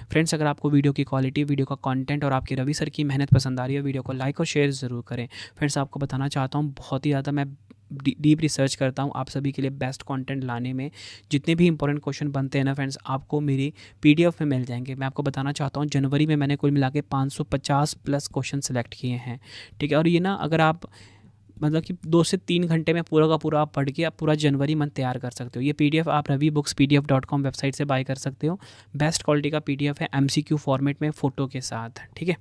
फ्रेंड्स, अगर आपको वीडियो की क्वालिटी, वीडियो का कंटेंट और आपकी रवि सर की मेहनत पसंद आ रही है, वीडियो को लाइक और शेयर ज़रूर करें। फ्रेंड्स, आपको बताना चाहता हूँ बहुत ही ज़्यादा मैं डीप रिसर्च करता हूँ आप सभी के लिए बेस्ट कंटेंट लाने में। जितने भी इंपॉर्टेंट क्वेश्चन बनते हैं ना फ्रेंड्स, आपको मेरी PDF में मिल जाएंगे। मैं आपको बताना चाहता हूँ जनवरी में मैंने कुल मिला के 550 प्लस क्वेश्चन सेलेक्ट किए हैं, ठीक है। और ये ना अगर आप मतलब कि 2 से 3 घंटे में पूरा का पूरा आप पढ़ के आप पूरा जनवरी मंथ तैयार कर सकते हो। ये PDF आप ravibookspdf.com वेबसाइट से बाय कर सकते हो। बेस्ट क्वालिटी का PDF है, MCQ फॉर्मेट में फ़ोटो के साथ, ठीक है।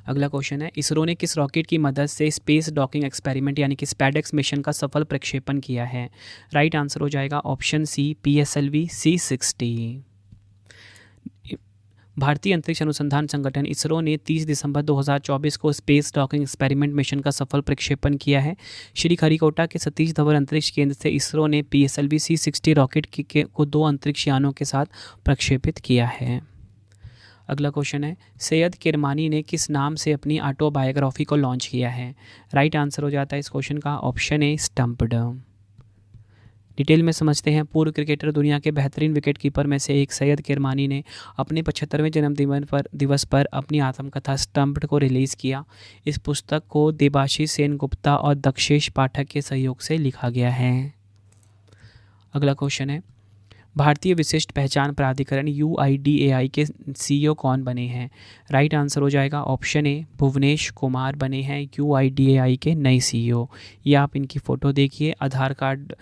अगला क्वेश्चन है, इसरो ने किस रॉकेट की मदद से स्पेस डॉकिंग एक्सपेरिमेंट यानी कि स्पैडेक्स मिशन का सफल प्रक्षेपण किया है? राइट आंसर हो जाएगा ऑप्शन सी, PSLV C60। भारतीय अंतरिक्ष अनुसंधान संगठन इसरो ने 30 दिसंबर 2024 को स्पेस डॉकिंग एक्सपेरिमेंट मिशन का सफल प्रक्षेपण किया है। श्रीहरिकोटा के सतीश धवन अंतरिक्ष केंद्र से इसरो ने PSLV C60 रॉकेट को 2 अंतरिक्ष यानों के साथ प्रक्षेपित किया है। अगला क्वेश्चन है, सैयद किरमानी ने किस नाम से अपनी ऑटोबायोग्राफी को लॉन्च किया है? राइट आंसर हो जाता है इस क्वेश्चन का ऑप्शन ए स्टम्प्ड। डिटेल में समझते हैं। पूर्व क्रिकेटर, दुनिया के बेहतरीन विकेटकीपर में से एक सैयद किरमानी ने अपने 75वें जन्मदिवस पर अपनी आत्मकथा स्टम्प्ड को रिलीज़ किया। इस पुस्तक को देबाशीष सेनगुप्ता और दक्षेश पाठक के सहयोग से लिखा गया है। अगला क्वेश्चन है, भारतीय विशिष्ट पहचान प्राधिकरण UIDAI के CEO कौन बने हैं? राइट आंसर हो जाएगा ऑप्शन ए भुवनेश कुमार बने हैं UIDAI के नए CEO। ये आप इनकी फ़ोटो देखिए। आधार कार्ड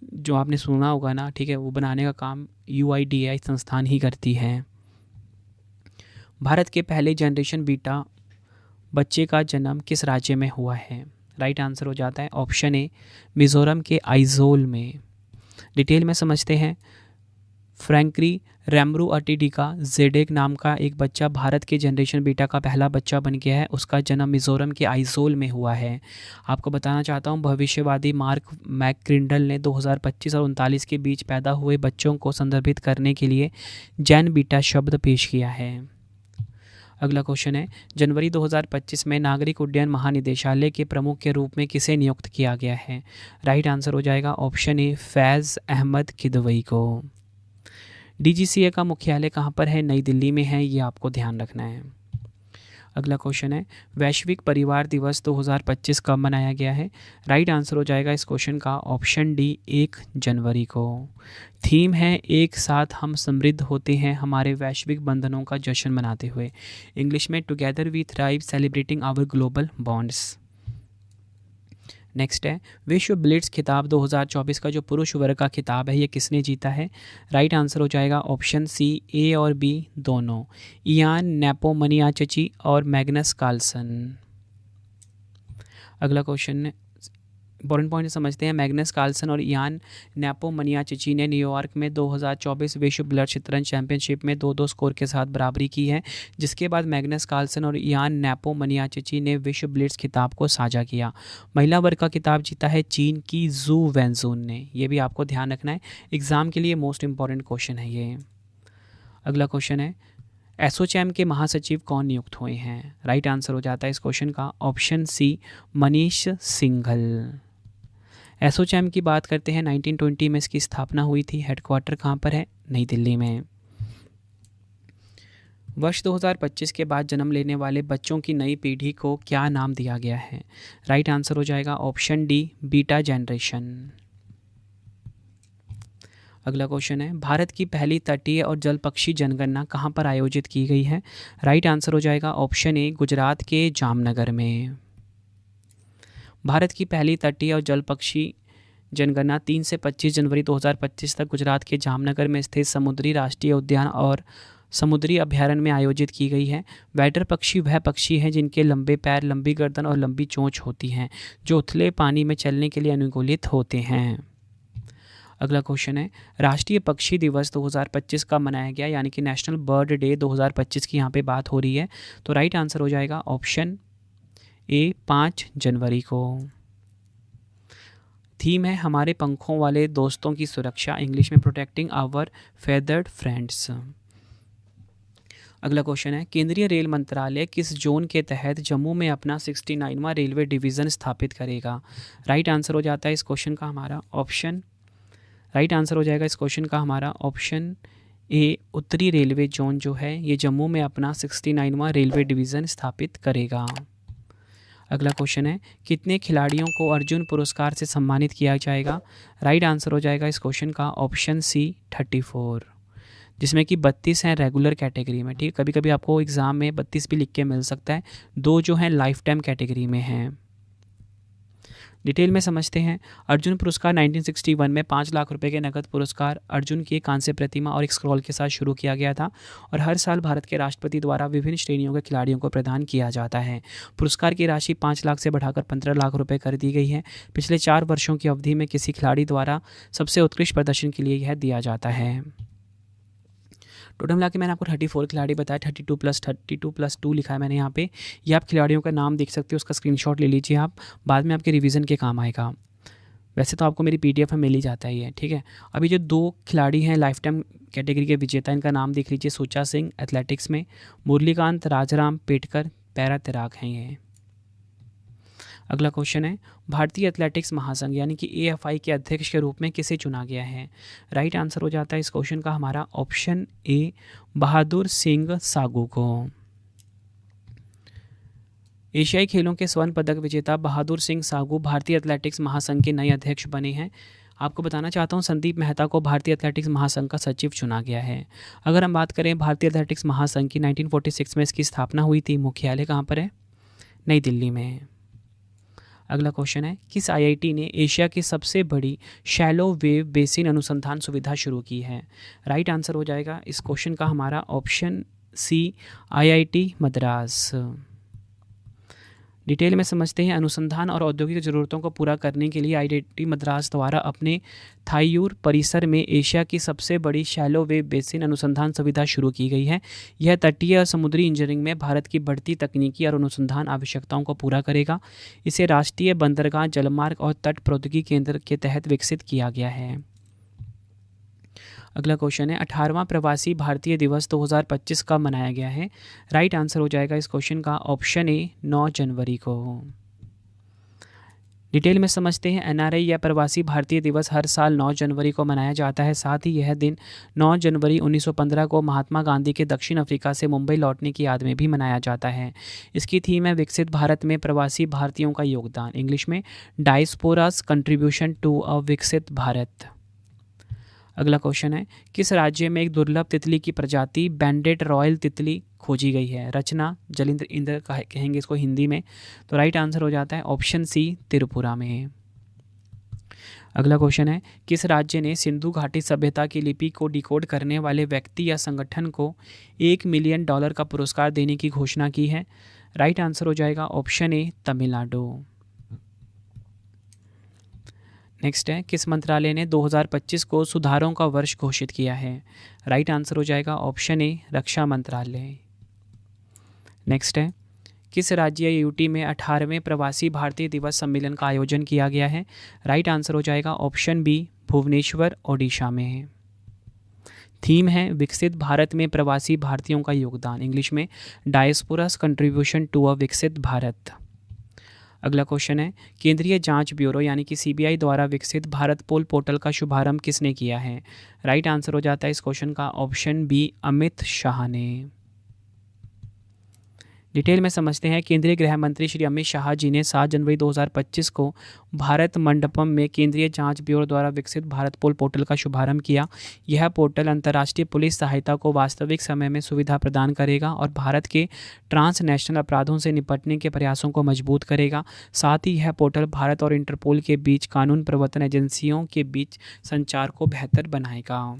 जो आपने सुना होगा ना, ठीक है, वो बनाने का काम UIDAI संस्थान ही करती है। भारत के पहले जनरेशन बीटा बच्चे का जन्म किस राज्य में हुआ है? राइट आंसर हो जाता है ऑप्शन ए मिज़ोरम के आइजोल में। डिटेल में समझते हैं। फ्रैंकरी रैमरू अटिडिका जेडेक नाम का एक बच्चा भारत के जनरेशन बीटा का पहला बच्चा बन गया है। उसका जन्म मिज़ोरम के आइजोल में हुआ है। आपको बताना चाहता हूँ, भविष्यवादी मार्क मैकग्रिंडल ने 2025 और 39 के बीच पैदा हुए बच्चों को संदर्भित करने के लिए जैन बीटा शब्द पेश किया है। अगला क्वेश्चन है, जनवरी 2025 में नागरिक उड्डयन महानिदेशालय के प्रमुख के रूप में किसे नियुक्त किया गया है? राइट आंसर हो जाएगा ऑप्शन ए फैज़ अहमद किदवई को। DGCA का मुख्यालय कहाँ पर है? नई दिल्ली में है। ये आपको ध्यान रखना है। अगला क्वेश्चन है, वैश्विक परिवार दिवस 2025 कब मनाया गया है? राइट आंसर हो जाएगा इस क्वेश्चन का ऑप्शन डी 1 जनवरी को। थीम है एक साथ हम समृद्ध होते हैं हमारे वैश्विक बंधनों का जश्न मनाते हुए। इंग्लिश में together we thrive celebrating our global bonds. Next है, विश्व ब्लिट्ज खिताब 2024 का जो पुरुष वर्ग का खिताब है, ये किसने जीता है? राइट आंसर हो जाएगा ऑप्शन सी ए और बी दोनों, इयान नेपोमनियाचची और मैग्नस कार्लसन। अगला क्वेश्चन इंपॉर्टेंट पॉइंट समझते हैं। मैग्नस कार्लसन और इयान नेपोमनियाचची ने न्यूयॉर्क में 2024 विश्व ब्लिट्ज शतरंज चैंपियनशिप में 2-2 स्कोर के साथ बराबरी की है, जिसके बाद मैग्नस कार्लसन और इयान नेपोमनियाचची ने विश्व ब्लिट्ज खिताब को साझा किया। महिला वर्ग का खिताब जीता है चीन की जू वेंजुन ने। ये भी आपको ध्यान रखना है, एग्जाम के लिए मोस्ट इंपॉर्टेंट क्वेश्चन है ये। अगला क्वेश्चन है, एसोचैम के महासचिव कौन नियुक्त हुए हैं? राइट आंसर हो जाता है इस क्वेश्चन का ऑप्शन सी मनीष सिंघल। एसोचैम की बात करते हैं, 1920 में इसकी स्थापना हुई थी। हेडक्वार्टर कहाँ पर है? नई दिल्ली में। वर्ष 2025 के बाद जन्म लेने वाले बच्चों की नई पीढ़ी को क्या नाम दिया गया है? राइट आंसर हो जाएगा ऑप्शन डी बीटा जनरेशन। अगला क्वेश्चन है, भारत की पहली तटीय और जल पक्षी जनगणना कहाँ पर आयोजित की गई है? राइट आंसर हो जाएगा ऑप्शन ए गुजरात के जामनगर में। भारत की पहली तटीय और जल पक्षी जनगणना 3 से 25 जनवरी 2025 तक गुजरात के जामनगर में स्थित समुद्री राष्ट्रीय उद्यान और समुद्री अभयारण्य में आयोजित की गई है। वैटर पक्षी वह पक्षी हैं जिनके लंबे पैर, लंबी गर्दन और लंबी चोंच होती हैं, जो उथले पानी में चलने के लिए अनुकूलित होते हैं। अगला क्वेश्चन है, राष्ट्रीय पक्षी दिवस 2025 का मनाया गया, यानी कि नेशनल बर्ड डे 2025 की यहाँ पे बात हो रही है। तो राइट आंसर हो जाएगा ऑप्शन ए 5 जनवरी को। थीम है हमारे पंखों वाले दोस्तों की सुरक्षा, इंग्लिश में प्रोटेक्टिंग आवर फेदर्ड फ्रेंड्स। अगला क्वेश्चन है, केंद्रीय रेल मंत्रालय किस जोन के तहत जम्मू में अपना 69वां रेलवे डिवीज़न स्थापित करेगा? राइट आंसर हो जाता है इस क्वेश्चन का हमारा ऑप्शन ए उत्तरी रेलवे जोन जो है ये जम्मू में अपना 69वां रेलवे डिवीज़न स्थापित करेगा। अगला क्वेश्चन है, कितने खिलाड़ियों को अर्जुन पुरस्कार से सम्मानित किया जाएगा? राइट आंसर हो जाएगा इस क्वेश्चन का ऑप्शन सी 34, जिसमें कि 32 हैं रेगुलर कैटेगरी में। ठीक है, कभी कभी आपको एग्ज़ाम में 32 भी लिख के मिल सकता है। 2 जो हैं लाइफ टाइम कैटेगरी में हैं। डिटेल में समझते हैं। अर्जुन पुरस्कार 1961 में 5 लाख रुपए के नकद पुरस्कार, अर्जुन की एक कांस्य प्रतिमा और एक स्क्रॉल के साथ शुरू किया गया था और हर साल भारत के राष्ट्रपति द्वारा विभिन्न श्रेणियों के खिलाड़ियों को प्रदान किया जाता है। पुरस्कार की राशि 5 लाख से बढ़ाकर 15 लाख रुपए कर दी गई है। पिछले 4 वर्षों की अवधि में किसी खिलाड़ी द्वारा सबसे उत्कृष्ट प्रदर्शन के लिए यह दिया जाता है। टोटल मिला के मैंने आपको 34 खिलाड़ी बताया, 32+2 लिखा है मैंने यहाँ पे। ये आप खिलाड़ियों का नाम देख सकते हो, उसका स्क्रीनशॉट ले लीजिए आप, बाद में आपके रिवीजन के काम आएगा। वैसे तो आपको मेरी PDF में मिल ही जाता है ये, ठीक है। अभी जो 2 खिलाड़ी हैं लाइफ टाइम कैटेगरी के विजेता, इनका नाम देख लीजिए। सुचा सिंह एथलेटिक्स में, मुरलीकांत राजाराम पेटकर पैरा तैराक हैं ये। अगला क्वेश्चन है, भारतीय एथलेटिक्स महासंघ यानी कि AFI के अध्यक्ष के रूप में किसे चुना गया है? राइट आंसर हो जाता है इस क्वेश्चन का हमारा ऑप्शन ए, बहादुर सिंह सागू को। एशियाई खेलों के स्वर्ण पदक विजेता बहादुर सिंह सागू भारतीय एथलेटिक्स महासंघ के नए अध्यक्ष बने हैं। आपको बताना चाहता हूं, संदीप मेहता को भारतीय एथलेटिक्स महासंघ का सचिव चुना गया है। अगर हम बात करें भारतीय एथलेटिक्स महासंघ की, 1946 में इसकी स्थापना हुई थी। मुख्यालय कहाँ पर है? नई दिल्ली में। अगला क्वेश्चन है, किस IIT ने एशिया की सबसे बड़ी शैलो वेव बेसिन अनुसंधान सुविधा शुरू की है? राइट आंसर हो जाएगा इस क्वेश्चन का हमारा option C, IIT Madras. Detail में समझते हैं, अनुसंधान और औद्योगिक ज़रूरतों को पूरा करने के लिए IIT मद्रास द्वारा अपने थायूर परिसर में एशिया की सबसे बड़ी शैलो वेव बेसिन अनुसंधान सुविधा शुरू की गई है। यह तटीय और समुद्री इंजीनियरिंग में भारत की बढ़ती तकनीकी और अनुसंधान आवश्यकताओं को पूरा करेगा। इसे राष्ट्रीय बंदरगाह, जलमार्ग और तट प्रौद्योगिकी केंद्र के तहत विकसित किया गया है। अगला क्वेश्चन है, 18वां प्रवासी भारतीय दिवस 2025 कब मनाया गया है? राइट आंसर हो जाएगा इस क्वेश्चन का ऑप्शन ए, 9 जनवरी को। डिटेल में समझते हैं, NRI या प्रवासी भारतीय दिवस हर साल 9 जनवरी को मनाया जाता है। साथ ही यह दिन 9 जनवरी 1915 को महात्मा गांधी के दक्षिण अफ्रीका से मुंबई लौटने की याद में भी मनाया जाता है। इसकी थीम है विकसित भारत में प्रवासी भारतीयों का योगदान, इंग्लिश में डायस्पोरास कंट्रीब्यूशन टू अ विकसित भारत। अगला क्वेश्चन है, किस राज्य में एक दुर्लभ तितली की प्रजाति बैंडेड रॉयल तितली खोजी गई है? रचना जलिंद्र इंद्र कहेंगे इसको हिंदी में। तो राइट आंसर हो जाता है ऑप्शन सी, त्रिपुरा में। अगला क्वेश्चन है, किस राज्य ने सिंधु घाटी सभ्यता की लिपि को डिकोड करने वाले व्यक्ति या संगठन को $1 मिलियन का पुरस्कार देने की घोषणा की है? राइट आंसर हो जाएगा ऑप्शन ए, तमिलनाडु। नेक्स्ट है, किस मंत्रालय ने 2025 को सुधारों का वर्ष घोषित किया है? राइट आंसर हो जाएगा ऑप्शन ए, रक्षा मंत्रालय। नेक्स्ट है, किस राज्य या UT में 18वें प्रवासी भारतीय दिवस सम्मेलन का आयोजन किया गया है? राइट आंसर हो जाएगा ऑप्शन बी, भुवनेश्वर, ओडिशा में। थीम है विकसित भारत में प्रवासी भारतीयों का योगदान, इंग्लिश में डायस्पोरास कंट्रीब्यूशन टू अ विकसित भारत। अगला क्वेश्चन है, केंद्रीय जांच ब्यूरो यानी कि CBI द्वारा विकसित भारत पोर्टल का शुभारंभ किसने किया है? राइट आंसर हो जाता है इस क्वेश्चन का ऑप्शन बी, अमित शाह ने। डिटेल में समझते हैं, केंद्रीय गृह मंत्री श्री अमित शाह जी ने 7 जनवरी 2025 को भारत मंडपम में केंद्रीय जांच ब्यूरो द्वारा विकसित भारत पोर्टल का शुभारंभ किया। यह पोर्टल अंतर्राष्ट्रीय पुलिस सहायता को वास्तविक समय में सुविधा प्रदान करेगा और भारत के ट्रांसनेशनल अपराधों से निपटने के प्रयासों को मजबूत करेगा। साथ ही यह पोर्टल भारत और इंटरपोल के बीच कानून प्रवर्तन एजेंसियों के बीच संचार को बेहतर बनाएगा।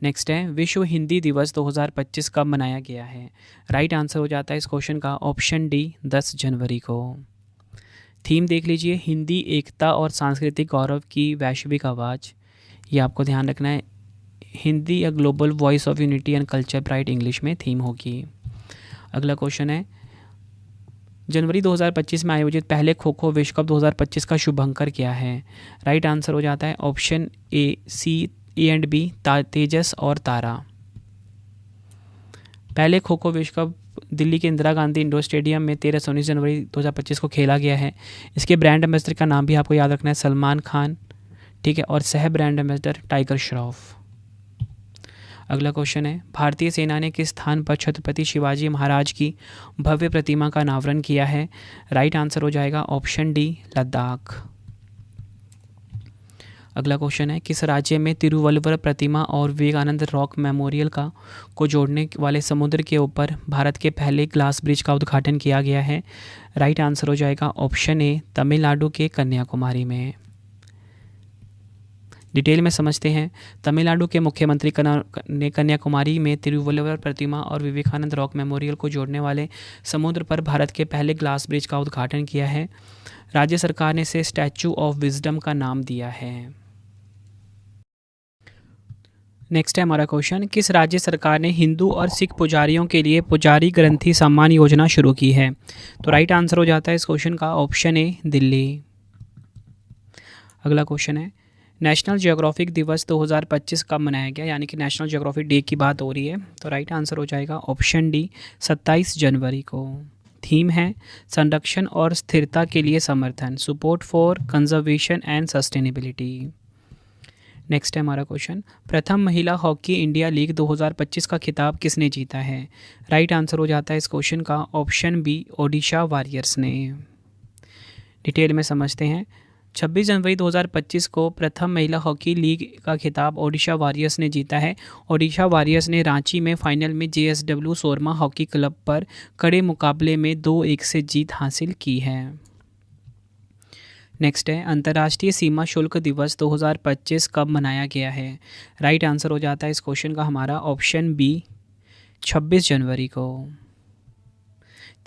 नेक्स्ट है, विश्व हिंदी दिवस 2025 कब मनाया गया है? राइट आंसर हो जाता है इस क्वेश्चन का ऑप्शन डी, 10 जनवरी को। थीम देख लीजिए, हिंदी एकता और सांस्कृतिक गौरव की वैश्विक आवाज़। ये आपको ध्यान रखना है, Hindi a global voice of unity and culture pride English में थीम होगी। अगला क्वेश्चन है, जनवरी 2025 में आयोजित पहले खो खो विश्व कप 2025 का शुभंकर क्या है? राइट आंसर हो जाता है option A, C, A and B, Tejas और तारा। पहले खो खो विश्व कप दिल्ली के इंदिरा गांधी इंडोर स्टेडियम में 13 से 19 जनवरी 2025 को खेला गया है। इसके ब्रांड एम्बेसडर का नाम भी आपको याद रखना है, सलमान खान, ठीक है, और सह ब्रांड एम्बेसडर टाइगर श्रॉफ। अगला क्वेश्चन है, भारतीय सेना ने किस स्थान पर छत्रपति शिवाजी महाराज की भव्य प्रतिमा का अनावरण किया है? राइट आंसर हो जाएगा ऑप्शन डी, लद्दाख। अगला क्वेश्चन है, किस राज्य में तिरुवल्लुवर प्रतिमा और विवेकानंद रॉक मेमोरियल को जोड़ने वाले समुद्र के ऊपर भारत के पहले ग्लास ब्रिज का उद्घाटन किया गया है? राइट आंसर हो जाएगा ऑप्शन ए, तमिलनाडु के कन्याकुमारी में। डिटेल में समझते हैं, तमिलनाडु के मुख्यमंत्री ने कन्याकुमारी में तिरुवल्लुवर प्रतिमा और विवेकानंद रॉक मेमोरियल को जोड़ने वाले समुद्र पर भारत के पहले ग्लास ब्रिज का उद्घाटन किया है। राज्य सरकार ने इसे स्टैचू ऑफ विजडम का नाम दिया है। नेक्स्ट है हमारा क्वेश्चन, किस राज्य सरकार ने हिंदू और सिख पुजारियों के लिए पुजारी ग्रंथी सम्मान योजना शुरू की है? तो राइट आंसर हो जाता है इस क्वेश्चन का ऑप्शन ए, दिल्ली। अगला क्वेश्चन है, नेशनल ज्योग्राफिक दिवस 2025 कब मनाया गया? यानी कि नेशनल ज्योग्राफिक डे की बात हो रही है। तो राइट आंसर हो जाएगा ऑप्शन डी, 27 जनवरी को। थीम है संरक्षण और स्थिरता के लिए समर्थन, support for conservation and sustainability. Next है हमारा क्वेश्चन, प्रथम महिला हॉकी इंडिया लीग 2025 का खिताब किसने जीता है? राइट आंसर हो जाता है इस क्वेश्चन का ऑप्शन बी, ओडिशा वॉरियर्स ने। डिटेल में समझते हैं। 26 जनवरी 2025 को प्रथम महिला हॉकी लीग का खिताब ओडिशा वॉरियर्स ने जीता है। ओडिशा वॉरियर्स ने रांची में फाइनल में JSW सोरमा हॉकी क्लब पर कड़े मुकाबले में 2-1 से जीत हासिल की है। नेक्स्ट है, अंतर्राष्ट्रीय सीमा शुल्क दिवस 2025 कब मनाया गया है? राइट आंसर हो जाता है इस क्वेश्चन का हमारा ऑप्शन बी, 26 जनवरी को।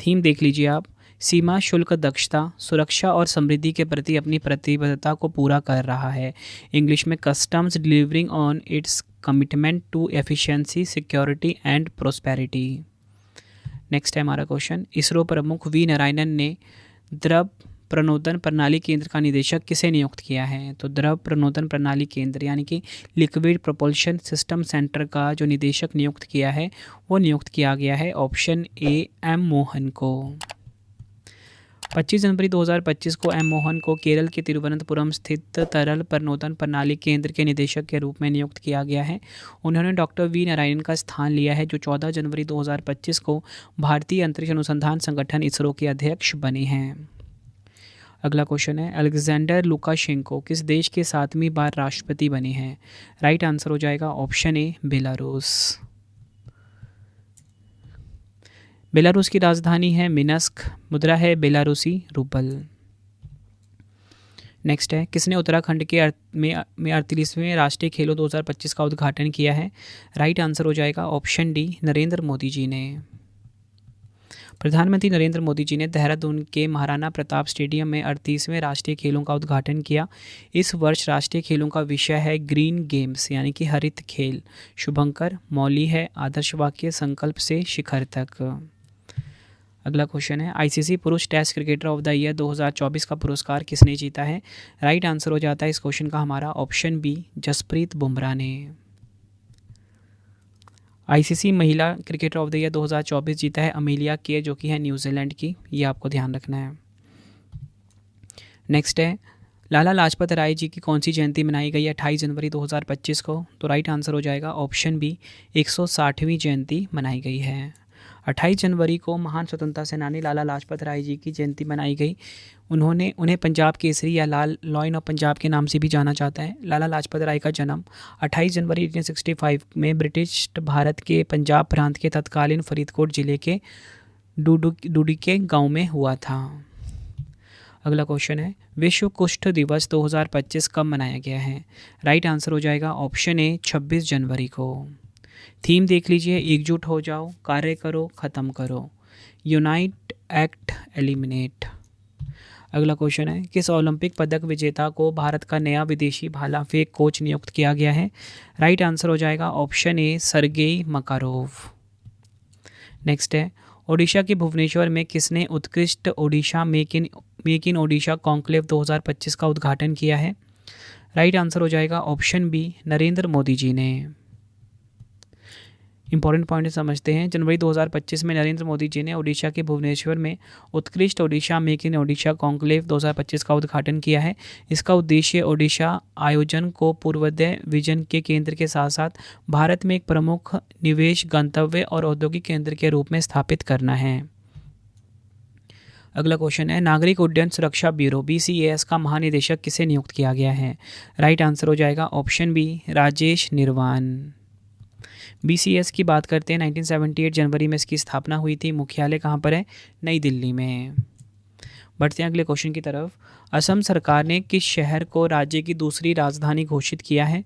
थीम देख लीजिए आप, सीमा शुल्क दक्षता, सुरक्षा और समृद्धि के प्रति अपनी प्रतिबद्धता को पूरा कर रहा है। इंग्लिश में customs delivering on its commitment to efficiency, security and prosperity. Next है हमारा क्वेश्चन, इसरो प्रमुख वी नारायणन ने द्रव प्रणोदन प्रणाली केंद्र का निदेशक किसे नियुक्त किया है? तो द्रव प्रणोदन प्रणाली केंद्र यानी कि लिक्विड प्रोपल्शन सिस्टम सेंटर का जो निदेशक नियुक्त किया है वो नियुक्त किया गया है ऑप्शन ए, एम मोहन को। 25 जनवरी 2025 को एम मोहन को केरल के तिरुवनंतपुरम स्थित तरल प्रणोदन प्रणाली केंद्र के निदेशक के रूप में नियुक्त किया गया है। उन्होंने डॉक्टर वी नारायणन का स्थान लिया है, जो 14 जनवरी 2025 को भारतीय अंतरिक्ष अनुसंधान संगठन इसरो के अध्यक्ष बने हैं। अगला क्वेश्चन है, अलेक्जेंडर लुकाशेंको किस देश के 7वीं बार राष्ट्रपति बने हैं? राइट आंसर हो जाएगा ऑप्शन ए, बेलारूस। बेलारूस की राजधानी है मिन्स्क, मुद्रा है बेलारूसी रूबल। नेक्स्ट है, किसने उत्तराखंड के में 38वें राष्ट्रीय खेलों 2025 का उद्घाटन किया है? राइट आंसर हो जाएगा ऑप्शन डी, नरेंद्र मोदी जी ने। प्रधानमंत्री नरेंद्र मोदी जी ने देहरादून के महाराणा प्रताप स्टेडियम में 38वें राष्ट्रीय खेलों का उद्घाटन किया। इस वर्ष राष्ट्रीय खेलों का विषय है ग्रीन गेम्स यानी कि हरित खेल। शुभंकर मौली है आदर्श वाक्य, संकल्प से शिखर तक। अगला क्वेश्चन है, आईसीसी पुरुष test cricketer of the year 2024 का पुरस्कार किसने जीता है? राइट आंसर हो जाता है इस क्वेश्चन का हमारा ऑप्शन बी, जसप्रीत बुमराह ने। आईसीसी महिला क्रिकेटर ऑफ द ईयर 2024 जीता है अमेलिया केर, जो कि है न्यूजीलैंड की। ये आपको ध्यान रखना है। नेक्स्ट है, लाला लाजपत राय जी की कौन सी जयंती मनाई गई है 28 जनवरी 2025 को? तो राइट आंसर हो जाएगा ऑप्शन बी, 160वीं जयंती मनाई गई है। 28 जनवरी को महान स्वतंत्रता सेनानी लाला लाजपत राय जी की जयंती मनाई गई। उन्हें पंजाब केसरी या लाल लॉयन ऑफ पंजाब के नाम से भी जाना जाता है। लाला लाजपत राय का जन्म 28 जनवरी 1865 में ब्रिटिश भारत के पंजाब प्रांत के तत्कालीन फरीदकोट जिले के डुडुके गांव में हुआ था। अगला क्वेश्चन है, विश्व कुष्ठ दिवस 2025 कब मनाया गया है? राइट आंसर हो जाएगा ऑप्शन ए, 26 जनवरी को। थीम देख लीजिए, एकजुट हो जाओ, कार्य करो, ख़त्म करो, यूनाइट एक्ट एलिमिनेट। अगला क्वेश्चन है, किस ओलंपिक पदक विजेता को भारत का नया विदेशी भाला फेंक कोच नियुक्त किया गया है? राइट आंसर हो जाएगा option A, Sergey Makarov. Next है, ओडिशा के भुवनेश्वर में किसने उत्कृष्ट Odisha make in Odisha conclave 2025 का उद्घाटन किया है? राइट आंसर हो जाएगा ऑप्शन बी, नरेंद्र मोदी जी ने। इंपॉर्टेंट पॉइंट समझते हैं। जनवरी 2025 में नरेंद्र मोदी जी ने ओडिशा के भुवनेश्वर में उत्कृष्ट Odisha make in Odisha conclave 2025 का उद्घाटन किया है। इसका उद्देश्य ओडिशा आयोजन को पूर्वोदय विजन के केंद्र के साथ साथ भारत में एक प्रमुख निवेश गंतव्य और औद्योगिक केंद्र के रूप में स्थापित करना है। अगला क्वेश्चन है, नागरिक उड्डयन सुरक्षा ब्यूरो BCAS का महानिदेशक किसे नियुक्त किया गया है? राइट आंसर हो जाएगा ऑप्शन बी, राजेश निर्वाण। BCAS की बात करते हैं, 1978 जनवरी में इसकी स्थापना हुई थी। मुख्यालय कहाँ पर है? नई दिल्ली में। बढ़ते हैं अगले क्वेश्चन की तरफ। असम सरकार ने किस शहर को राज्य की दूसरी राजधानी घोषित किया है?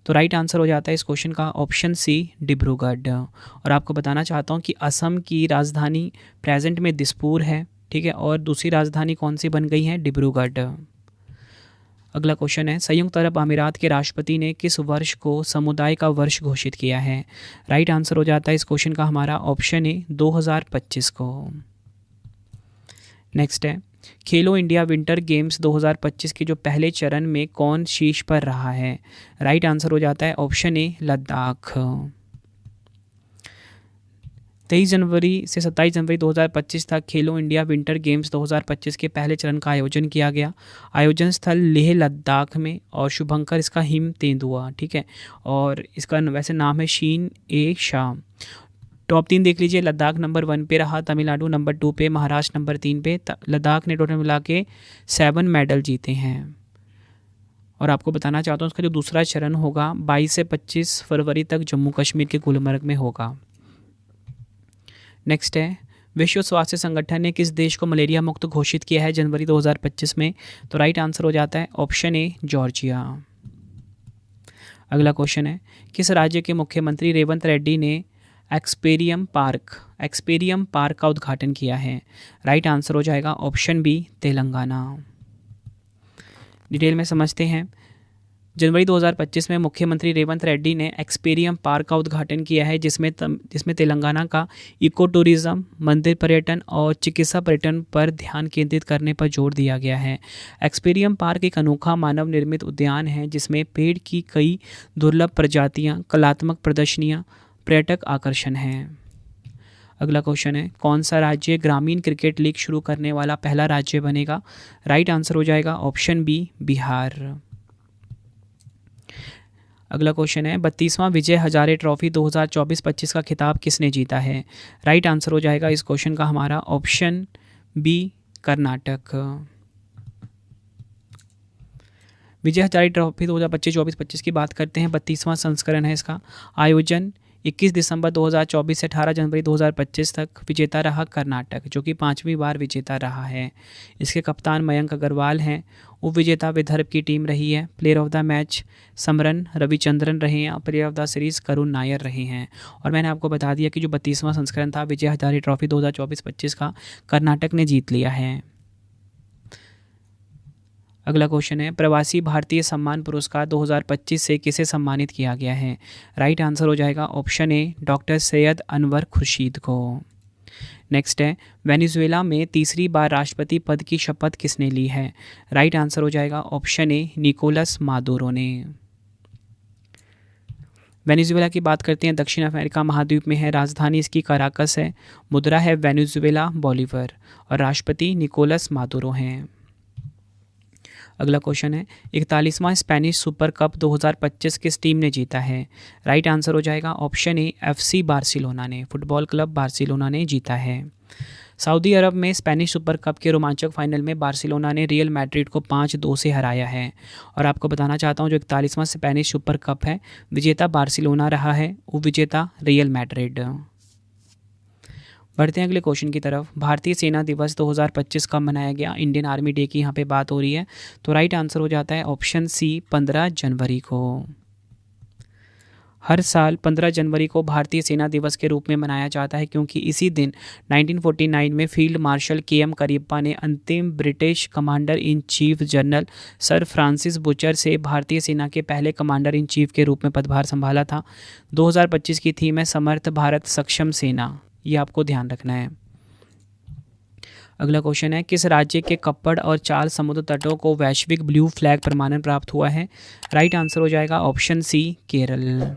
तो राइट आंसर हो जाता है इस क्वेश्चन का ऑप्शन सी, डिब्रूगढ़। और आपको बताना चाहता हूँ कि असम की राजधानी प्रेजेंट में दिसपुर है, ठीक है, और दूसरी राजधानी कौन सी बन गई है? डिब्रूगढ़। अगला क्वेश्चन है, संयुक्त अरब अमीरात के राष्ट्रपति ने किस वर्ष को समुदाय का वर्ष घोषित किया है? राइट आंसर हो जाता है इस क्वेश्चन का हमारा ऑप्शन ए 2025 को। नेक्स्ट है, खेलो इंडिया विंटर गेम्स 2025 के जो पहले चरण में कौन शीर्ष पर रहा है? राइट आंसर हो जाता है ऑप्शन ए लद्दाख। 23 जनवरी से 27 जनवरी 2025 तक खेलो इंडिया विंटर गेम्स 2025 के पहले चरण का आयोजन किया गया। आयोजन स्थल लेह लद्दाख में और शुभंकर इसका हिम तेंदुआ, ठीक है, और इसका वैसे नाम है शीन ए शाह। टॉप 3 देख लीजिए, लद्दाख नंबर 1 पे रहा, तमिलनाडु नंबर 2 पे, महाराष्ट्र नंबर 3 पे। लद्दाख ने टोटल मिला के 7 मेडल जीते हैं। और आपको बताना चाहता हूँ उसका जो दूसरा चरण होगा 22 से 25 फरवरी तक जम्मू कश्मीर के गुलमर्ग में होगा। नेक्स्ट है, विश्व स्वास्थ्य संगठन ने किस देश को मलेरिया मुक्त घोषित किया है जनवरी 2025 में? तो राइट आंसर हो जाता है ऑप्शन ए जॉर्जिया। अगला क्वेश्चन है, किस राज्य के मुख्यमंत्री रेवंत रेड्डी ने एक्सपेरियम पार्क का उद्घाटन किया है? राइट आंसर हो जाएगा ऑप्शन बी तेलंगाना। डिटेल में समझते हैं। जनवरी 2025 में मुख्यमंत्री रेवंत रेड्डी ने एक्सपेरियम पार्क का उद्घाटन किया है, जिसमें तेलंगाना का इको टूरिज्म, मंदिर पर्यटन और चिकित्सा पर्यटन पर ध्यान केंद्रित करने पर जोर दिया गया है। एक्सपेरियम पार्क एक अनोखा मानव निर्मित उद्यान है जिसमें पेड़ की कई दुर्लभ प्रजातियां, कलात्मक प्रदर्शनियां, पर्यटक आकर्षण हैं। अगला क्वेश्चन है, कौन सा राज्य ग्रामीण क्रिकेट लीग शुरू करने वाला पहला राज्य बनेगा? राइट आंसर हो जाएगा ऑप्शन बी बिहार। अगला क्वेश्चन है, 32वां विजय हजारे ट्रॉफी 2024-25 का खिताब किसने जीता है? राइट आंसर हो जाएगा इस क्वेश्चन का हमारा option B Karnataka. Vijay Hazare trophy 2025-24-25 की बात करते हैं। 32वां संस्करण है इसका। आयोजन 21 दिसंबर 2024 से 18 जनवरी 2025 तक। विजेता रहा कर्नाटक, जो कि 5वीं बार विजेता रहा है। इसके कप्तान मयंक अग्रवाल हैं। उप विजेता विदर्भ की टीम रही है। Player of the match Samran Ravichandran रहे हैं और player of the series Karun Nair रहे हैं। और मैंने आपको बता दिया कि जो 32वां संस्करण था विजय हजारे ट्रॉफी 2024-25 का, कर्नाटक ने जीत लिया है। अगला क्वेश्चन है, प्रवासी भारतीय सम्मान पुरस्कार 2025 से किसे सम्मानित किया गया है? राइट आंसर हो जाएगा option A doctor Syed Anwar Khurshid को। नेक्स्ट है, वेनेजुएला में तीसरी बार राष्ट्रपति पद की शपथ किसने ली है? राइट आंसर हो जाएगा ऑप्शन ए निकोलस मादुरो ने। वेनेजुएला की बात करते हैं, दक्षिण अमेरिका महाद्वीप में है। राजधानी इसकी कराकस है। मुद्रा है वेनेजुएला बॉलीवर और राष्ट्रपति निकोलस मादुरो हैं। अगला क्वेश्चन है, 41वां स्पेनिश सुपर कप 2025 किस टीम ने जीता है? राइट आंसर हो जाएगा ऑप्शन ए FC बार्सिलोना ने, फुटबॉल क्लब बार्सिलोना ने जीता है। सऊदी अरब में स्पेनिश सुपर कप के रोमांचक फाइनल में बार्सिलोना ने रियल मैड्रिड को 5-2 से हराया है। और आपको बताना चाहता हूं जो 41वां स्पेनिश सुपर कप है, विजेता बार्सिलोना रहा है, उपविजेता रियल मैड्रिड। बढ़ते हैं अगले क्वेश्चन की तरफ। भारतीय सेना दिवस 2025 कब मनाया गया? इंडियन आर्मी डे की यहाँ पे बात हो रही है, तो राइट आंसर हो जाता है ऑप्शन सी 15 जनवरी को। हर साल 15 जनवरी को भारतीय सेना दिवस के रूप में मनाया जाता है, क्योंकि इसी दिन 1949 में फील्ड मार्शल KM करियप्पा ने अंतिम British commander in chief general sir Francis butcher से भारतीय सेना के पहले कमांडर इन चीफ के रूप में पदभार संभाला था। 2025 की थीम है समर्थ भारत सक्षम सेना, ये आपको ध्यान रखना है। अगला क्वेश्चन है, किस राज्य के कप्पड़ और चाल समुद्र तटों को वैश्विक ब्लू फ्लैग प्रमाणन प्राप्त हुआ है? राइट आंसर हो जाएगा ऑप्शन सी केरल।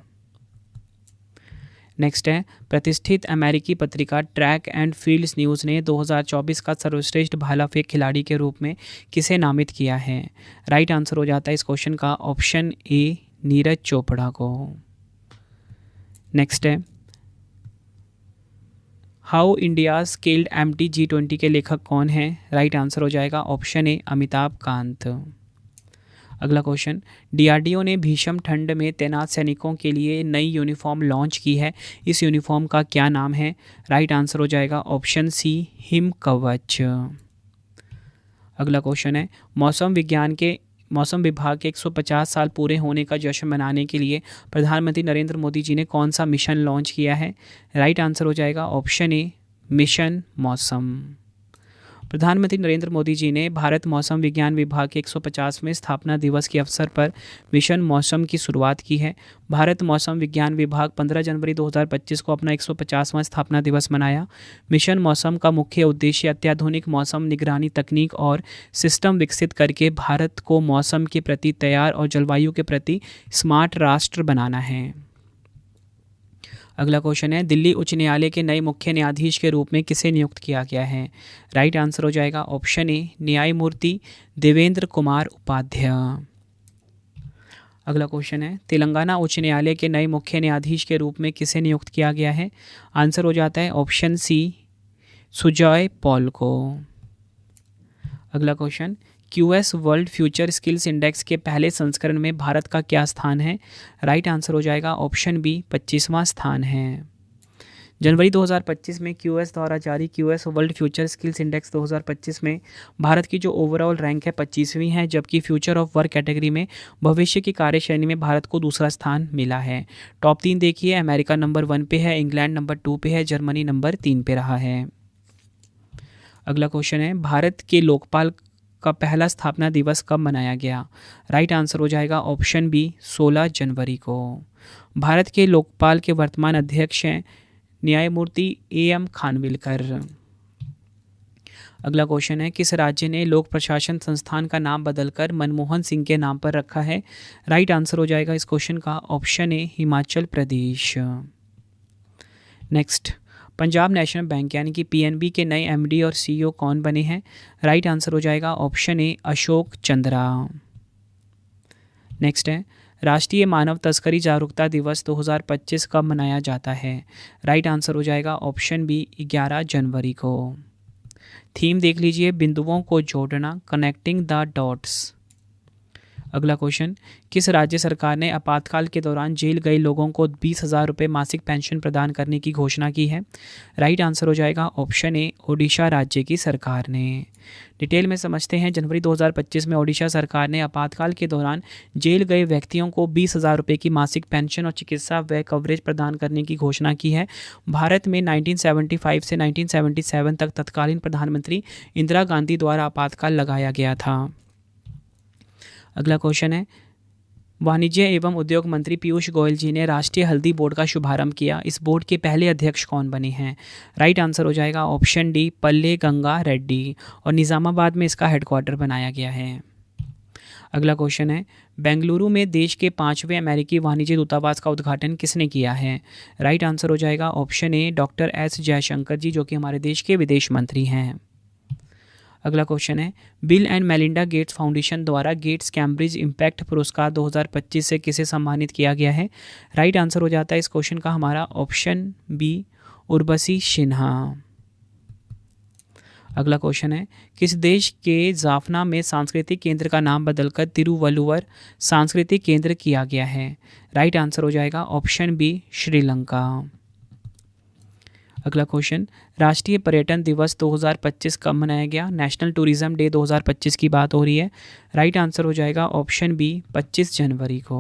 नेक्स्ट है, प्रतिष्ठित अमेरिकी पत्रिका ट्रैक एंड फील्ड्स न्यूज़ ने 2024 का सर्वश्रेष्ठ भाला फेंक खिलाड़ी के रूप में किसे नामित किया है? राइट आंसर हो जाता है इस क्वेश्चन का ऑप्शन ए नीरज चोपड़ा को। नेक्स्ट है, how India scaled empty G20 के लेखक कौन हैं? राइट आंसर हो जाएगा ऑप्शन ए अमिताभ कांत। अगला क्वेश्चन, DRDO ने भीषण ठंड में तैनात सैनिकों के लिए नई यूनिफॉर्म लॉन्च की है, इस यूनिफॉर्म का क्या नाम है? राइट आंसर हो जाएगा ऑप्शन सी हिम कवच। अगला क्वेश्चन है, मौसम विभाग के 150 साल पूरे होने का जश्न मनाने के लिए प्रधानमंत्री नरेंद्र मोदी जी ने कौन सा मिशन लॉन्च किया है? राइट आंसर हो जाएगा ऑप्शन ए मिशन मौसम। प्रधानमंत्री नरेंद्र मोदी जी ने भारत मौसम विज्ञान विभाग के 150वें स्थापना दिवस के अवसर पर मिशन मौसम की शुरुआत की है। भारत मौसम विज्ञान विभाग 15 जनवरी 2025 को अपना 150वां स्थापना दिवस मनाया। मिशन मौसम का मुख्य उद्देश्य अत्याधुनिक मौसम निगरानी तकनीक और सिस्टम विकसित करके भारत को मौसम के प्रति तैयार और जलवायु के प्रति स्मार्ट राष्ट्र बनाना है। अगला क्वेश्चन है, दिल्ली उच्च न्यायालय के नए मुख्य न्यायाधीश के रूप में किसे नियुक्त किया गया है? राइट आंसर हो जाएगा ऑप्शन ए न्यायमूर्ति देवेंद्र कुमार उपाध्याय। अगला क्वेश्चन है, तेलंगाना उच्च न्यायालय के नए मुख्य न्यायाधीश के रूप में किसे नियुक्त किया गया है? आंसर हो जाता है ऑप्शन सी सुजॉय पॉल को। अगला question, QS world future skills index के पहले संस्करण में भारत का क्या स्थान है? राइट आंसर हो जाएगा ऑप्शन बी 25वां स्थान है। जनवरी 2025 में क्यूएस द्वारा जारी QS world future skills index 2025 में भारत की जो ओवरऑल रैंक है 25वीं है, जबकि फ्यूचर ऑफ वर्क कैटेगरी में भविष्य की कार्यश्रेणी में भारत को दूसरा स्थान मिला है। टॉप 3 देखिए, अमेरिका नंबर 1 पे है, इंग्लैंड नंबर 2 पे है, जर्मनी नंबर 3 पे रहा है। अगला क्वेश्चन है, भारत के लोकपाल का पहला स्थापना दिवस कब मनाया गया? राइट आंसर हो जाएगा ऑप्शन बी 16 जनवरी को। भारत के लोकपाल के वर्तमान अध्यक्ष हैं न्यायमूर्ति AM खानविलकर। अगला क्वेश्चन है, किस राज्य ने लोक प्रशासन संस्थान का नाम बदलकर मनमोहन सिंह के नाम पर रखा है? राइट आंसर हो जाएगा इस क्वेश्चन का option A Himachal Pradesh. Next, Punjab national bank यानी कि PNB के नए MD और CEO कौन बने हैं? राइट आंसर हो जाएगा ऑप्शन ए अशोक चंद्रा। नेक्स्ट है, राष्ट्रीय मानव तस्करी जागरूकता दिवस 2025 कब मनाया जाता है? राइट आंसर हो जाएगा ऑप्शन बी 11 जनवरी को। थीम देख लीजिए, बिंदुओं को जोड़ना, कनेक्टिंग द डॉट्स। अगला क्वेश्चन, किस राज्य सरकार ने आपातकाल के दौरान जेल गए लोगों को 20,000 रुपये मासिक पेंशन प्रदान करने की घोषणा की है? राइट आंसर हो जाएगा ऑप्शन ए ओडिशा राज्य की सरकार ने। डिटेल में समझते हैं, जनवरी 2025 में ओडिशा सरकार ने आपातकाल के दौरान जेल गए व्यक्तियों को 20,000 रुपये की मासिक पेंशन और चिकित्सा व्यय कवरेज प्रदान करने की घोषणा की है। भारत में 1975 से 1977 तक तत्कालीन प्रधानमंत्री इंदिरा गांधी द्वारा आपातकाल लगाया गया था। अगला क्वेश्चन है, वाणिज्य एवं उद्योग मंत्री पीयूष गोयल जी ने राष्ट्रीय हल्दी बोर्ड का शुभारंभ किया। इस बोर्ड के पहले अध्यक्ष कौन बने हैं? राइट आंसर हो जाएगा ऑप्शन डी पल्ले गंगा रेड्डी, और निज़ामाबाद में इसका हेडक्वार्टर बनाया गया है। अगला क्वेश्चन है, बेंगलुरु में देश के 5वें अमेरिकी वाणिज्य दूतावास का उद्घाटन किसने किया है? राइट आंसर हो जाएगा option A doctor S Jaishankar ji, जो कि हमारे देश के विदेश मंत्री हैं। अगला क्वेश्चन है, bill and Melinda Gates foundation द्वारा गेट्स कैम्ब्रिज इम्पैक्ट पुरस्कार 2025 से किसे सम्मानित किया गया है? राइट आंसर हो जाता है इस क्वेश्चन का हमारा ऑप्शन बी उर्वशी सिन्हा। अगला क्वेश्चन है, किस देश के जाफना में सांस्कृतिक केंद्र का नाम बदलकर तिरुवल्लुवर सांस्कृतिक केंद्र किया गया है? राइट आंसर हो जाएगा ऑप्शन बी श्रीलंका। अगला क्वेश्चन, राष्ट्रीय पर्यटन दिवस 2025 कब मनाया गया? नेशनल टूरिज्म डे 2025 की बात हो रही है। राइट आंसर हो जाएगा ऑप्शन बी 25 जनवरी को।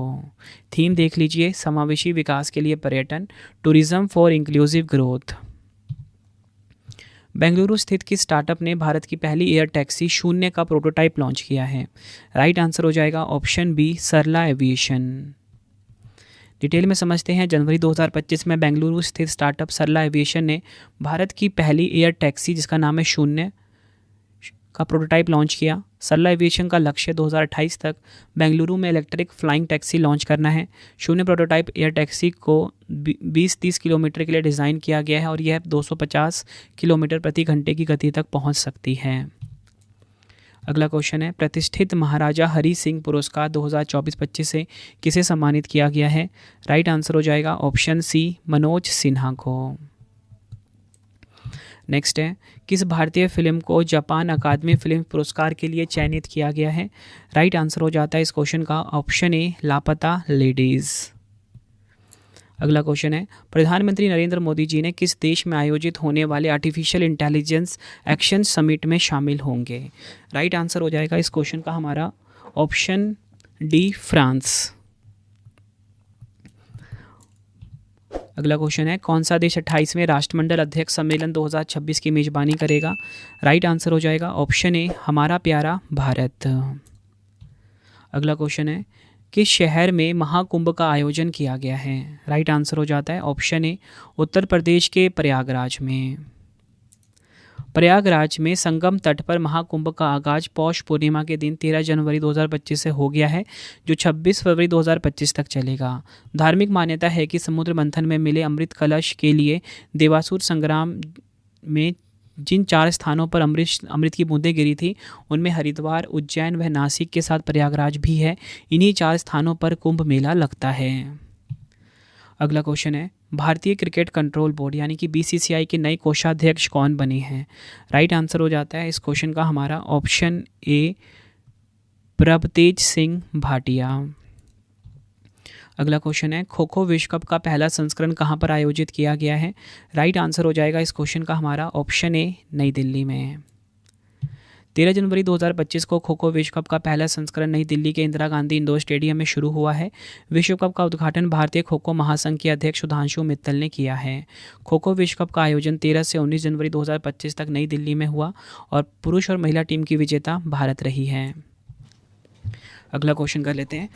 थीम देख लीजिए, समावेशी विकास के लिए पर्यटन, tourism for inclusive growth. Bengaluru स्थित किस स्टार्टअप ने भारत की पहली एयर टैक्सी शून्य का प्रोटोटाइप लॉन्च किया है? राइट आंसर हो जाएगा ऑप्शन बी सरला एविएशन। डिटेल में समझते हैं, जनवरी 2025 में बेंगलुरु स्थित स्टार्टअप सरला एविएशन ने भारत की पहली एयर टैक्सी जिसका नाम है शून्य का प्रोटोटाइप लॉन्च किया। सरला एविएशन का लक्ष्य 2028 तक बेंगलुरु में इलेक्ट्रिक फ्लाइंग टैक्सी लॉन्च करना है। शून्य प्रोटोटाइप एयर टैक्सी को 20-30 किलोमीटर के लिए डिज़ाइन किया गया है और यह 250 किलोमीटर प्रति घंटे की गति तक पहुंच सकती है। अगला क्वेश्चन है, प्रतिष्ठित महाराजा हरि सिंह पुरस्कार 2024-25 से किसे सम्मानित किया गया है? राइट आंसर हो जाएगा ऑप्शन सी मनोज सिन्हा को। नेक्स्ट है, किस भारतीय फिल्म को जापान अकादमी फिल्म पुरस्कार के लिए चयनित किया गया है? राइट आंसर हो जाता है इस क्वेश्चन का ऑप्शन ए लापता लेडीज़। अगला क्वेश्चन है, प्रधानमंत्री नरेंद्र मोदी जी ने किस देश में आयोजित होने वाले आर्टिफिशियल इंटेलिजेंस एक्शन समिट में शामिल होंगे? राइट आंसर हो जाएगा इस क्वेश्चन का हमारा ऑप्शन डी फ्रांस। अगला क्वेश्चन है, कौन सा देश 28वें राष्ट्रमंडल अध्यक्ष सम्मेलन 2026 की मेजबानी करेगा? राइट आंसर हो जाएगा ऑप्शन ए, हमारा प्यारा भारत। अगला क्वेश्चन है, किस शहर में महाकुंभ का आयोजन किया गया है? राइट आंसर हो जाता है ऑप्शन ए, उत्तर प्रदेश के प्रयागराज में। प्रयागराज में संगम तट पर महाकुंभ का आगाज पौष पूर्णिमा के दिन 13 जनवरी 2025 से हो गया है, जो 26 फरवरी 2025 तक चलेगा। धार्मिक मान्यता है कि समुद्र मंथन में मिले अमृत कलश के लिए देवासुर संग्राम में जिन 4 स्थानों पर अमृत की बूंदें गिरी थी, उनमें हरिद्वार, उज्जैन व नासिक के साथ प्रयागराज भी है। इन्हीं 4 स्थानों पर कुंभ मेला लगता है। अगला क्वेश्चन है, भारतीय क्रिकेट कंट्रोल बोर्ड यानी कि बीसीसीआई के नए कोषाध्यक्ष कौन बने हैं? राइट आंसर हो जाता है इस क्वेश्चन का हमारा ऑप्शन ए, प्रभतेज सिंह भाटिया। अगला क्वेश्चन है, खो खो विश्व कप का पहला संस्करण कहाँ पर आयोजित किया गया है? राइट आंसर हो जाएगा इस क्वेश्चन का हमारा ऑप्शन ए, नई दिल्ली में। 13 जनवरी 2025 को खो खो विश्व कप का पहला संस्करण नई दिल्ली के इंदिरा गांधी इंडोर स्टेडियम में शुरू हुआ है। विश्व कप का उद्घाटन भारतीय खो खो महासंघ के अध्यक्ष सुधांशु मित्तल ने किया है। खो खो विश्व कप का आयोजन 13 से 19 जनवरी 2025 तक नई दिल्ली में हुआ और पुरुष और महिला टीम की विजेता भारत रही है। अगला क्वेश्चन कर लेते हैं,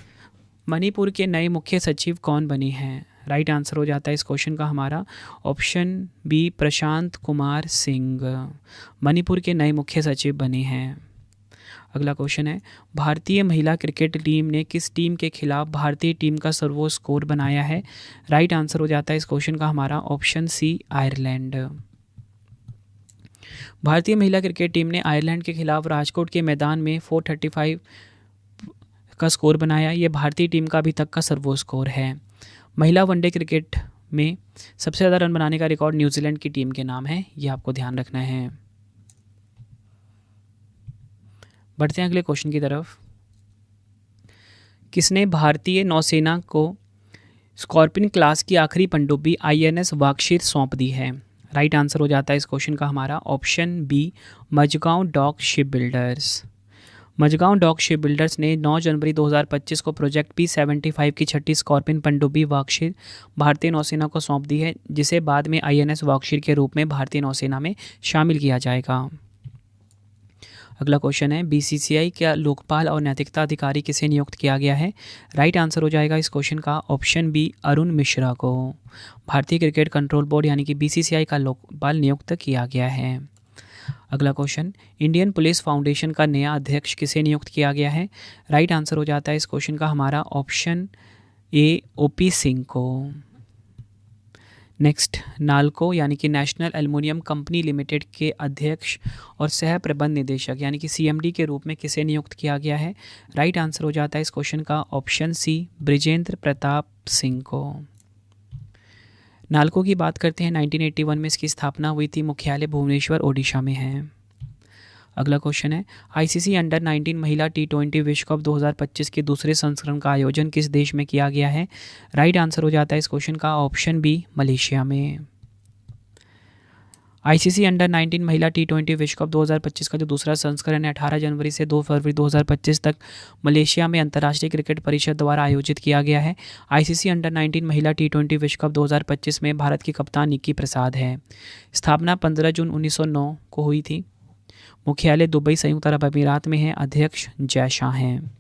मणिपुर के नए मुख्य सचिव कौन बने हैं? राइट आंसर हो जाता है इस क्वेश्चन का हमारा ऑप्शन बी, प्रशांत कुमार सिंह मणिपुर के नए मुख्य सचिव बने हैं। अगला क्वेश्चन है, भारतीय महिला क्रिकेट टीम ने किस टीम के खिलाफ भारतीय टीम का सर्वोच्च स्कोर बनाया है? राइट आंसर हो जाता है इस क्वेश्चन का हमारा ऑप्शन सी, आयरलैंड। भारतीय महिला क्रिकेट टीम ने आयरलैंड के खिलाफ राजकोट के मैदान में 435 का स्कोर बनाया। यह भारतीय टीम का अभी तक का सर्वोच्च स्कोर है। महिला वनडे क्रिकेट में सबसे ज़्यादा रन बनाने का रिकॉर्ड न्यूजीलैंड की टीम के नाम है, यह आपको ध्यान रखना है। बढ़ते हैं अगले क्वेश्चन की तरफ। किसने भारतीय नौसेना को स्कॉर्पियन क्लास की आखिरी पनडुब्बी INS वाक्षित सौंप दी है? राइट आंसर हो जाता है इस क्वेश्चन का हमारा option B, Mazagon dock ship builders. Mazagon dock ship builders ने 9 जनवरी 2025 को प्रोजेक्ट P75 की 6ठी स्कॉर्पियन पनडुब्बी वाक्षिर भारतीय नौसेना को सौंप दी है, जिसे बाद में INS वाक्षिर के रूप में भारतीय नौसेना में शामिल किया जाएगा। अगला क्वेश्चन है, BCCI का लोकपाल और नैतिकता अधिकारी किसे नियुक्त किया गया है? राइट आंसर हो जाएगा इस क्वेश्चन का ऑप्शन बी, अरुण मिश्रा को भारतीय क्रिकेट कंट्रोल बोर्ड यानी कि BCCI का लोकपाल नियुक्त किया गया है। अगला क्वेश्चन, इंडियन पुलिस फाउंडेशन का नया अध्यक्ष किसे नियुक्त किया गया है? राइट आंसर हो जाता है इस क्वेश्चन का हमारा ऑप्शन ए, OP सिंह को। नेक्स्ट, नाल्को यानी कि नेशनल एल्युमिनियम कंपनी लिमिटेड के अध्यक्ष और सह प्रबंध निदेशक यानी कि CMD के रूप में किसे नियुक्त किया गया है? राइट आंसर हो जाता है इस क्वेश्चन का ऑप्शन सी, ब्रिजेंद्र प्रताप सिंह को। नाल्को की बात करते हैं, 1981 में इसकी स्थापना हुई थी। मुख्यालय भुवनेश्वर, ओडिशा में है। अगला क्वेश्चन है, ICC अंडर 19 महिला T20 विश्व कप 2025 के दूसरे संस्करण का आयोजन किस देश में किया गया है? राइट आंसर हो जाता है इस क्वेश्चन का ऑप्शन बी, मलेशिया में। ICC अंडर 19 महिला T20 विश्व कप 2025 का जो दूसरा संस्करण है 18 जनवरी से 2 फरवरी 2025 तक मलेशिया में अंतर्राष्ट्रीय क्रिकेट परिषद द्वारा आयोजित किया गया है। ICC अंडर 19 महिला T20 विश्व कप 2025 में भारत की कप्तान निक्की प्रसाद है। स्थापना 15 जून 1909 को हुई थी। मुख्यालय दुबई, संयुक्त अरब अमीरात में है। अध्यक्ष जय शाह हैं।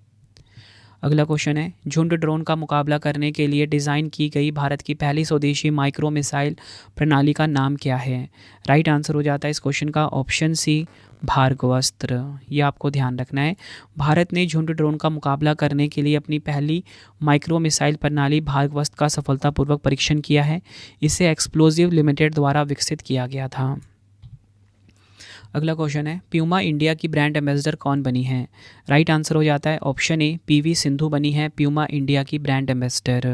अगला क्वेश्चन है, झुंड ड्रोन का मुकाबला करने के लिए डिज़ाइन की गई भारत की पहली स्वदेशी माइक्रो मिसाइल प्रणाली का नाम क्या है? राइट आंसर हो जाता है इस क्वेश्चन का ऑप्शन सी, भार्गवास्त्र। ये आपको ध्यान रखना है। भारत ने झुंड ड्रोन का मुकाबला करने के लिए अपनी पहली माइक्रो मिसाइल प्रणाली भार्गवास्त्र का सफलतापूर्वक परीक्षण किया है। इसे एक्सप्लोजिव लिमिटेड द्वारा विकसित किया गया था। अगला क्वेश्चन है, प्यूमा इंडिया की ब्रांड एम्बेसडर कौन बनी है? राइट आंसर हो जाता है ऑप्शन ए, PV सिंधु बनी है प्यूमा इंडिया की ब्रांड एम्बेसडर।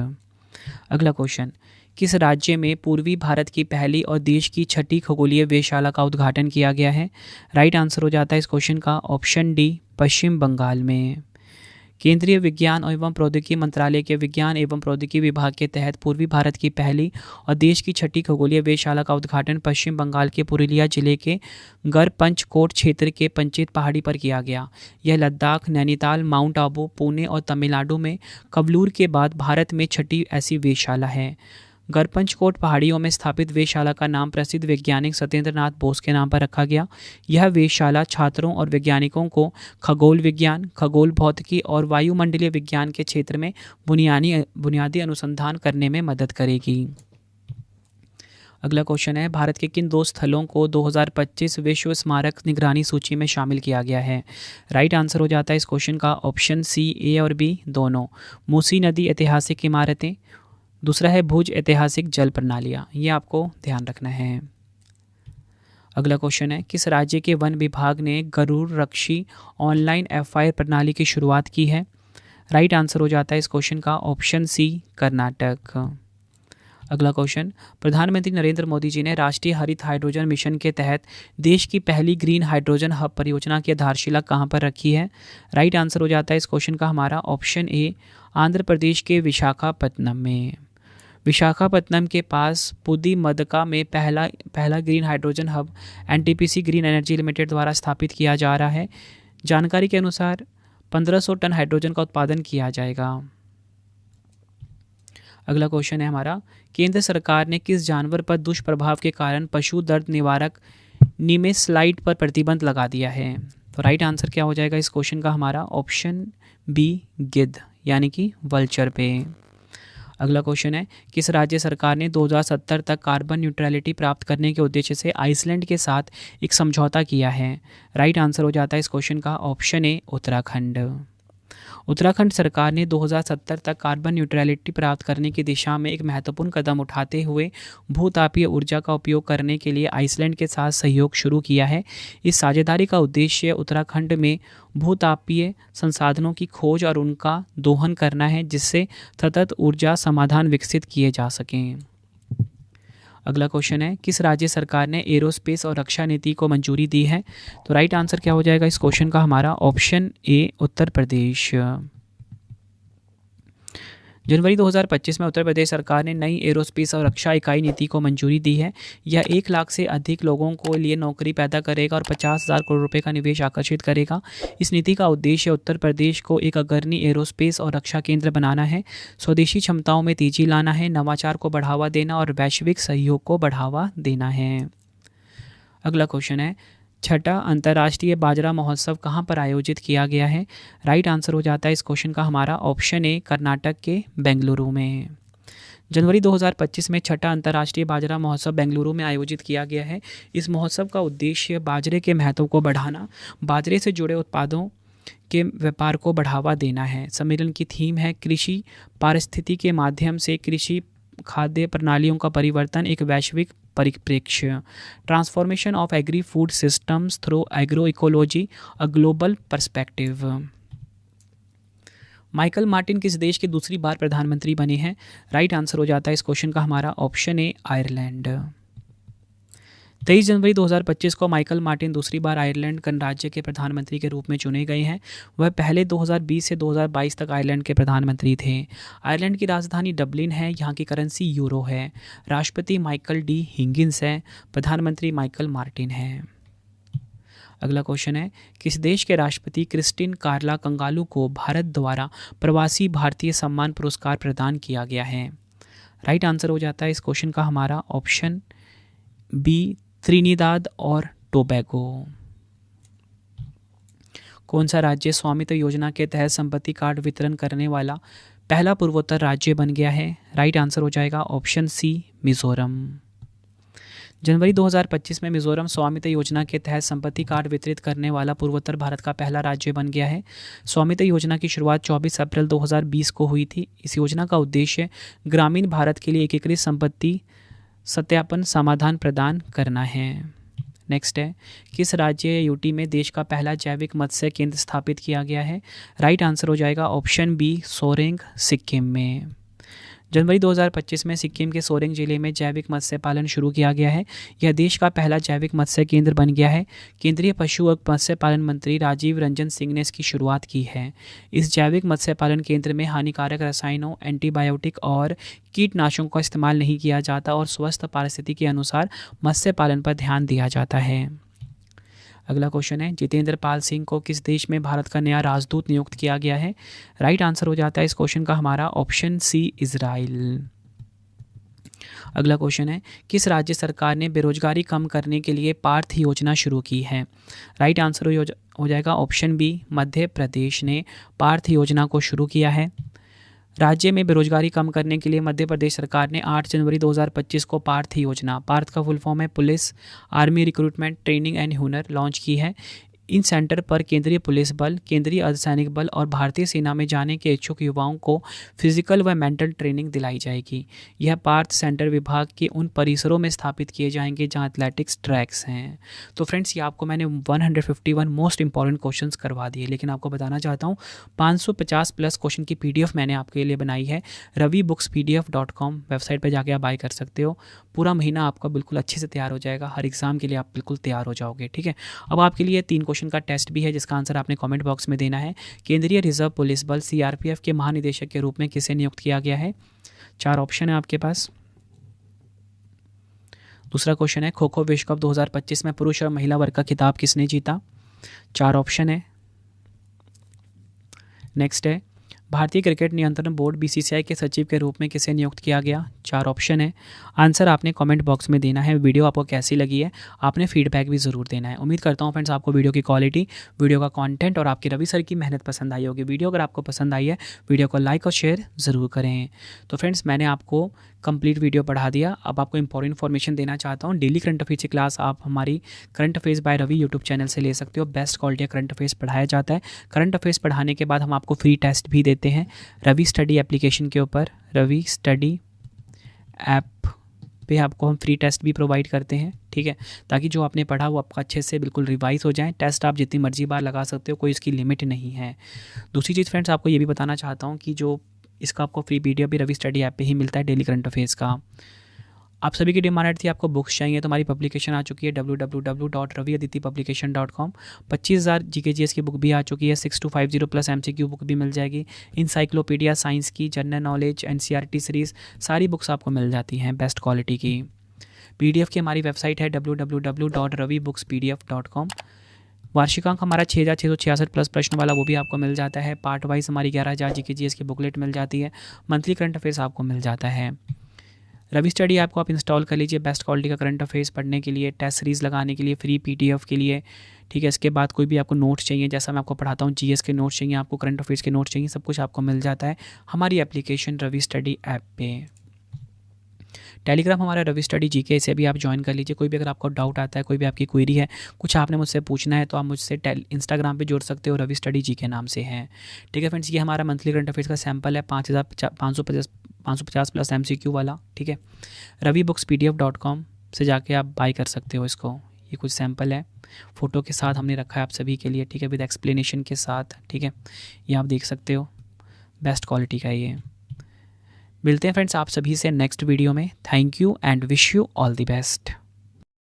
अगला क्वेश्चन, किस राज्य में पूर्वी भारत की पहली और देश की 6ठी खगोलीय वेधशाला का उद्घाटन किया गया है? राइट आंसर हो जाता है इस क्वेश्चन का ऑप्शन डी, पश्चिम बंगाल में। केंद्रीय विज्ञान एवं प्रौद्योगिकी मंत्रालय के विज्ञान एवं प्रौद्योगिकी विभाग के तहत पूर्वी भारत की पहली और देश की 6ठी खगोलीय वेधशाला का उद्घाटन पश्चिम बंगाल के पुरुलिया जिले के गढ़पंचकोट क्षेत्र के पंचेत पहाड़ी पर किया गया। यह लद्दाख, नैनीताल, माउंट आबू, पुणे और तमिलनाडु में कवलूर के बाद भारत में 6ठी ऐसी वेधशाला है। गरपंचकोट पहाड़ियों में स्थापित वेधशाला का नाम प्रसिद्ध वैज्ञानिक सत्येंद्र नाथ बोस के नाम पर रखा गया। यह वेधशाला छात्रों और वैज्ञानिकों को खगोल विज्ञान, खगोल भौतिकी और वायुमंडलीय विज्ञान के क्षेत्र में बुनियादी अनुसंधान करने में मदद करेगी। अगला क्वेश्चन है, भारत के किन 2 स्थलों को 2025 विश्व स्मारक निगरानी सूची में शामिल किया गया है? राइट आंसर हो जाता है इस क्वेश्चन का ऑप्शन सी, ए और बी दोनों। मूसी नदी ऐतिहासिक इमारतें, दूसरा है भुज ऐतिहासिक जल प्रणालियाँ। ये आपको ध्यान रखना है। अगला क्वेश्चन है, किस राज्य के वन विभाग ने गरुड़ रक्षी ऑनलाइन FIR प्रणाली की शुरुआत की है? राइट आंसर हो जाता है इस क्वेश्चन का ऑप्शन सी, कर्नाटक। अगला क्वेश्चन, प्रधानमंत्री नरेंद्र मोदी जी ने राष्ट्रीय हरित हाइड्रोजन मिशन के तहत देश की पहली ग्रीन हाइड्रोजन हब परियोजना की आधारशिला कहाँ पर रखी है? राइट आंसर हो जाता है इस क्वेश्चन का हमारा ऑप्शन ए, आंध्र प्रदेश के विशाखापत्तनम में। विशाखापत्तनम के पास पुदीमदका में पहला green hydrogen hub NTPC green energy limited द्वारा स्थापित किया जा रहा है। जानकारी के अनुसार 1500 टन हाइड्रोजन का उत्पादन किया जाएगा। अगला क्वेश्चन है हमारा, केंद्र सरकार ने किस जानवर पर दुष्प्रभाव के कारण पशु दर्द निवारक निमेस्लाइड पर प्रतिबंध लगा दिया है? तो राइट आंसर क्या हो जाएगा इस क्वेश्चन का हमारा ऑप्शन बी, गिद्ध यानी कि वल्चर पे। अगला क्वेश्चन है, किस राज्य सरकार ने 2070 तक कार्बन न्यूट्रलिटी प्राप्त करने के उद्देश्य से आइसलैंड के साथ एक समझौता किया है? राइट आंसर हो जाता है इस क्वेश्चन का ऑप्शन ए, उत्तराखंड। उत्तराखंड सरकार ने 2070 तक कार्बन न्यूट्रलिटी प्राप्त करने की दिशा में एक महत्वपूर्ण कदम उठाते हुए भूतापीय ऊर्जा का उपयोग करने के लिए आइसलैंड के साथ सहयोग शुरू किया है। इस साझेदारी का उद्देश्य उत्तराखंड में भूतापीय संसाधनों की खोज और उनका दोहन करना है, जिससे सतत ऊर्जा समाधान विकसित किए जा सकें। अगला क्वेश्चन है, किस राज्य सरकार ने एरोस्पेस और रक्षा नीति को मंजूरी दी है? तो राइट आंसर क्या हो जाएगा इस क्वेश्चन का हमारा ऑप्शन ए, उत्तर प्रदेश। जनवरी 2025 में उत्तर प्रदेश सरकार ने नई एरोस्पेस और रक्षा इकाई नीति को मंजूरी दी है। यह 1 लाख से अधिक लोगों को लिए नौकरी पैदा करेगा और 50,000 करोड़ रुपए का निवेश आकर्षित करेगा। इस नीति का उद्देश्य उत्तर प्रदेश को एक अग्रणी एरोस्पेस और रक्षा केंद्र बनाना है, स्वदेशी क्षमताओं में तेजी लाना है, नवाचार को बढ़ावा देना और वैश्विक सहयोग को बढ़ावा देना है। अगला क्वेश्चन है, छठा अंतर्राष्ट्रीय बाजरा महोत्सव कहाँ पर आयोजित किया गया है? राइट आंसर हो जाता है इस क्वेश्चन का हमारा ऑप्शन ए, कर्नाटक के बेंगलुरु में। जनवरी 2025 में छठा अंतर्राष्ट्रीय बाजरा महोत्सव बेंगलुरु में आयोजित किया गया है। इस महोत्सव का उद्देश्य बाजरे के महत्व को बढ़ाना, बाजरे से जुड़े उत्पादों के व्यापार को बढ़ावा देना है। सम्मेलन की थीम है कृषि पारिस्थितिकी के माध्यम से कृषि खाद्य प्रणालियों का परिवर्तन, एक वैश्विक परिप्रेक्ष्य, transformation of agri food systems through agro ecology, a global perspective. Michael Martin किस देश के दूसरी बार प्रधानमंत्री बने हैं? राइट आंसर हो जाता है इस क्वेश्चन का हमारा ऑप्शन ए, आयरलैंड। 23 जनवरी 2025 को माइकल मार्टिन दूसरी बार आयरलैंड गणराज्य के प्रधानमंत्री के रूप में चुने गए हैं। वह पहले 2020 से 2022 तक आयरलैंड के प्रधानमंत्री थे। आयरलैंड की राजधानी डबलिन है। यहाँ की करेंसी यूरो है। राष्ट्रपति माइकल डी हिगिंस है। प्रधानमंत्री माइकल मार्टिन है। अगला क्वेश्चन है, किस देश के राष्ट्रपति क्रिस्टिन कार्ला कंगालू को भारत द्वारा प्रवासी भारतीय सम्मान पुरस्कार प्रदान किया गया है? राइट आंसर हो जाता है इस क्वेश्चन का हमारा ऑप्शन बी, त्रिनिदाद और टोबैगो। कौन सा राज्य स्वामित्व योजना के तहत संपत्ति कार्ड वितरण करने वाला पहला पूर्वोत्तर राज्य बन गया है? राइट आंसर हो जाएगा ऑप्शन सी, मिजोरम। जनवरी 2025 में मिजोरम स्वामित्व योजना के तहत संपत्ति कार्ड वितरित करने वाला पूर्वोत्तर भारत का पहला राज्य बन गया है। स्वामित्व योजना की शुरुआत 24 अप्रैल 2020 को हुई थी। इस योजना का उद्देश्य ग्रामीण भारत के लिए एकीकृत संपत्ति सत्यापन समाधान प्रदान करना है। नेक्स्ट है, किस राज्य या यूटी में देश का पहला जैविक मत्स्य केंद्र स्थापित किया गया है? राइट आंसर हो जाएगा ऑप्शन बी, सोरेंग, सिक्किम में। जनवरी 2025 में सिक्किम के सोरेंग जिले में जैविक मत्स्य पालन शुरू किया गया है। यह देश का पहला जैविक मत्स्य केंद्र बन गया है। केंद्रीय पशु और मत्स्य पालन मंत्री राजीव रंजन सिंह ने इसकी शुरुआत की है। इस जैविक मत्स्य पालन केंद्र में हानिकारक रसायनों, एंटीबायोटिक और कीटनाशकों का इस्तेमाल नहीं किया जाता और स्वस्थ पारिस्थितिकी के अनुसार मत्स्य पालन पर ध्यान दिया जाता है। अगला क्वेश्चन है, जितेंद्र पाल सिंह को किस देश में भारत का नया राजदूत नियुक्त किया गया है? राइट आंसर हो जाता है इस क्वेश्चन का हमारा ऑप्शन सी, इजराइल। अगला क्वेश्चन है, किस राज्य सरकार ने बेरोजगारी कम करने के लिए पार्थ योजना शुरू की है? राइट आंसर हो जाएगा ऑप्शन बी, मध्य प्रदेश ने पार्थ योजना को शुरू किया है। राज्य में बेरोजगारी कम करने के लिए मध्य प्रदेश सरकार ने 8 जनवरी 2025 को पार्थ योजना, पार्थ का फुल फॉर्म है police army recruitment training and हुनर, लॉन्च की है। इन सेंटर पर केंद्रीय पुलिस बल, केंद्रीय अर्धसैनिक बल और भारतीय सेना में जाने के इच्छुक युवाओं को फिजिकल व मेंटल ट्रेनिंग दिलाई जाएगी। यह पार्थ सेंटर विभाग के उन परिसरों में स्थापित किए जाएंगे जहां एथलेटिक्स ट्रैक्स हैं। तो फ्रेंड्स, ये आपको मैंने 151 मोस्ट इंपॉर्टेंट क्वेश्चंस करवा दिए, लेकिन आपको बताना चाहता हूँ 550 प्लस क्वेश्चन की PDF मैंने आपके लिए बनाई है। ravibookspdf.com वेबसाइट पर जाके आप बाय कर सकते हो। पूरा महीना आपका बिल्कुल अच्छे से तैयार हो जाएगा, हर एग्ज़ाम के लिए आप बिल्कुल तैयार हो जाओगे। ठीक है, अब आपके लिए 3 क्वेश्चन का टेस्ट भी है जिसका आंसर आपने कमेंट बॉक्स में देना है। केंद्रीय रिजर्व पुलिस बल CRPF के महानिदेशक के रूप में किसे नियुक्त किया गया है? 4 ऑप्शन है आपके पास। दूसरा क्वेश्चन है, खो खो विश्व कप 2025 में पुरुष और महिला वर्ग का खिताब किसने जीता? 4 ऑप्शन है। नेक्स्ट है, भारतीय क्रिकेट नियंत्रण बोर्ड BCCI के सचिव के रूप में किसे नियुक्त किया गया? 4 ऑप्शन है। आंसर आपने कमेंट बॉक्स में देना है। वीडियो आपको कैसी लगी है आपने फीडबैक भी ज़रूर देना है। उम्मीद करता हूँ फ्रेंड्स आपको वीडियो की क्वालिटी, वीडियो का कंटेंट और आपकी रवि सर की मेहनत पसंद आई होगी। वीडियो अगर आपको पसंद आई है, वीडियो को लाइक और शेयर ज़रूर करें। तो फ्रेंड्स, मैंने आपको कंप्लीट वीडियो पढ़ा दिया। अब आपको इंपॉर्टेंट इन्फॉर्मेशन देना चाहता हूँ। डेली करंट अफेयर्स की क्लास आप हमारी current affairs by Ravi YouTube channel से ले सकते हो। बेस्ट क्वालिटी का करंट अफेयर्स पढ़ाया जाता है। करंट अफेयर्स पढ़ाने के बाद हम आपको फ्री टेस्ट भी देते हैं रवि स्टडी एप्लीकेशन के ऊपर। रवि स्टडी ऐप पे आपको हम फ्री टेस्ट भी प्रोवाइड करते हैं। ठीक है, ताकि जो आपने पढ़ा वो आपका अच्छे से बिल्कुल रिवाइज हो जाए। टेस्ट आप जितनी मर्जी बार लगा सकते हो, कोई इसकी लिमिट नहीं है। दूसरी चीज़ फ्रेंड्स, आपको ये भी बताना चाहता हूँ कि जो इसका आपको फ्री PDF भी रवि स्टडी ऐप पे ही मिलता है डेली करंट अफेयर्स का। आप सभी की डिमांड थी आपको बुक्स चाहिए, तो हमारी पब्लिकेशन आ चुकी है www.raviaditipublication.com। 25,000 GK/GS की बुक भी आ चुकी है। 6250 प्लस MCQ बुक भी मिल जाएगी। इंसाइक्लोपीडिया साइंस की, जनरल नॉलेज, NCERT सीरीज़, सारी बुक्स आपको मिल जाती हैं बेस्ट क्वालिटी की। PDF की हमारी वेबसाइट है www.ravibookspdf.com। वार्षिकांक हमारा 6,666 प्लस प्रश्न वाला वो भी आपको मिल जाता है। पार्ट वाइज हमारी 11,000 GK/GS की बुकलेट मिल जाती है। मंथली करंट अफेयर्स आपको मिल जाता है। रवि स्टडी ऐप को आप इंस्टॉल कर लीजिए बेस्ट क्वालिटी का करंट अफेयर्स पढ़ने के लिए, टेस्ट सीरीज़ लगाने के लिए, फ्री PDF के लिए। ठीक है, इसके बाद कोई भी आपको नोट्स चाहिए, जैसा मैं आपको पढ़ाता हूँ, GS के नोट्स चाहिए आपको, करंट अफेयर्स के नोट्स चाहिए, सब कुछ आपको मिल जाता है हमारी एप्लीकेशन रवि स्टडी ऐप पे। टेलीग्राम हमारा रवि स्टडी GK, इसे भी आप ज्वाइन कर लीजिए। कोई भी अगर आपको डाउट आता है, कोई भी आपकी क्वेरी है, कुछ आपने मुझसे पूछना है, तो आप मुझसे इंस्टाग्राम पे जुड़ सकते हो, रवि स्टडी GK नाम से है। ठीक है फ्रेंड्स, ये हमारा मंथली करंट अफेयर्स का सैम्पल है 550 प्लस MCQ वाला। ठीक है, ravibookspdf.com से जाके आप बाय कर सकते हो इसको। ये कुछ सैम्पल है, फ़ोटो के साथ हमने रखा है आप सभी के लिए। ठीक है, विद एक्सप्लेनेशन के साथ। ठीक है, ये आप देख सकते हो, बेस्ट क्वालिटी का ये। मिलते हैं फ्रेंड्स आप सभी से नेक्स्ट वीडियो में। Thank you and wish you all the best.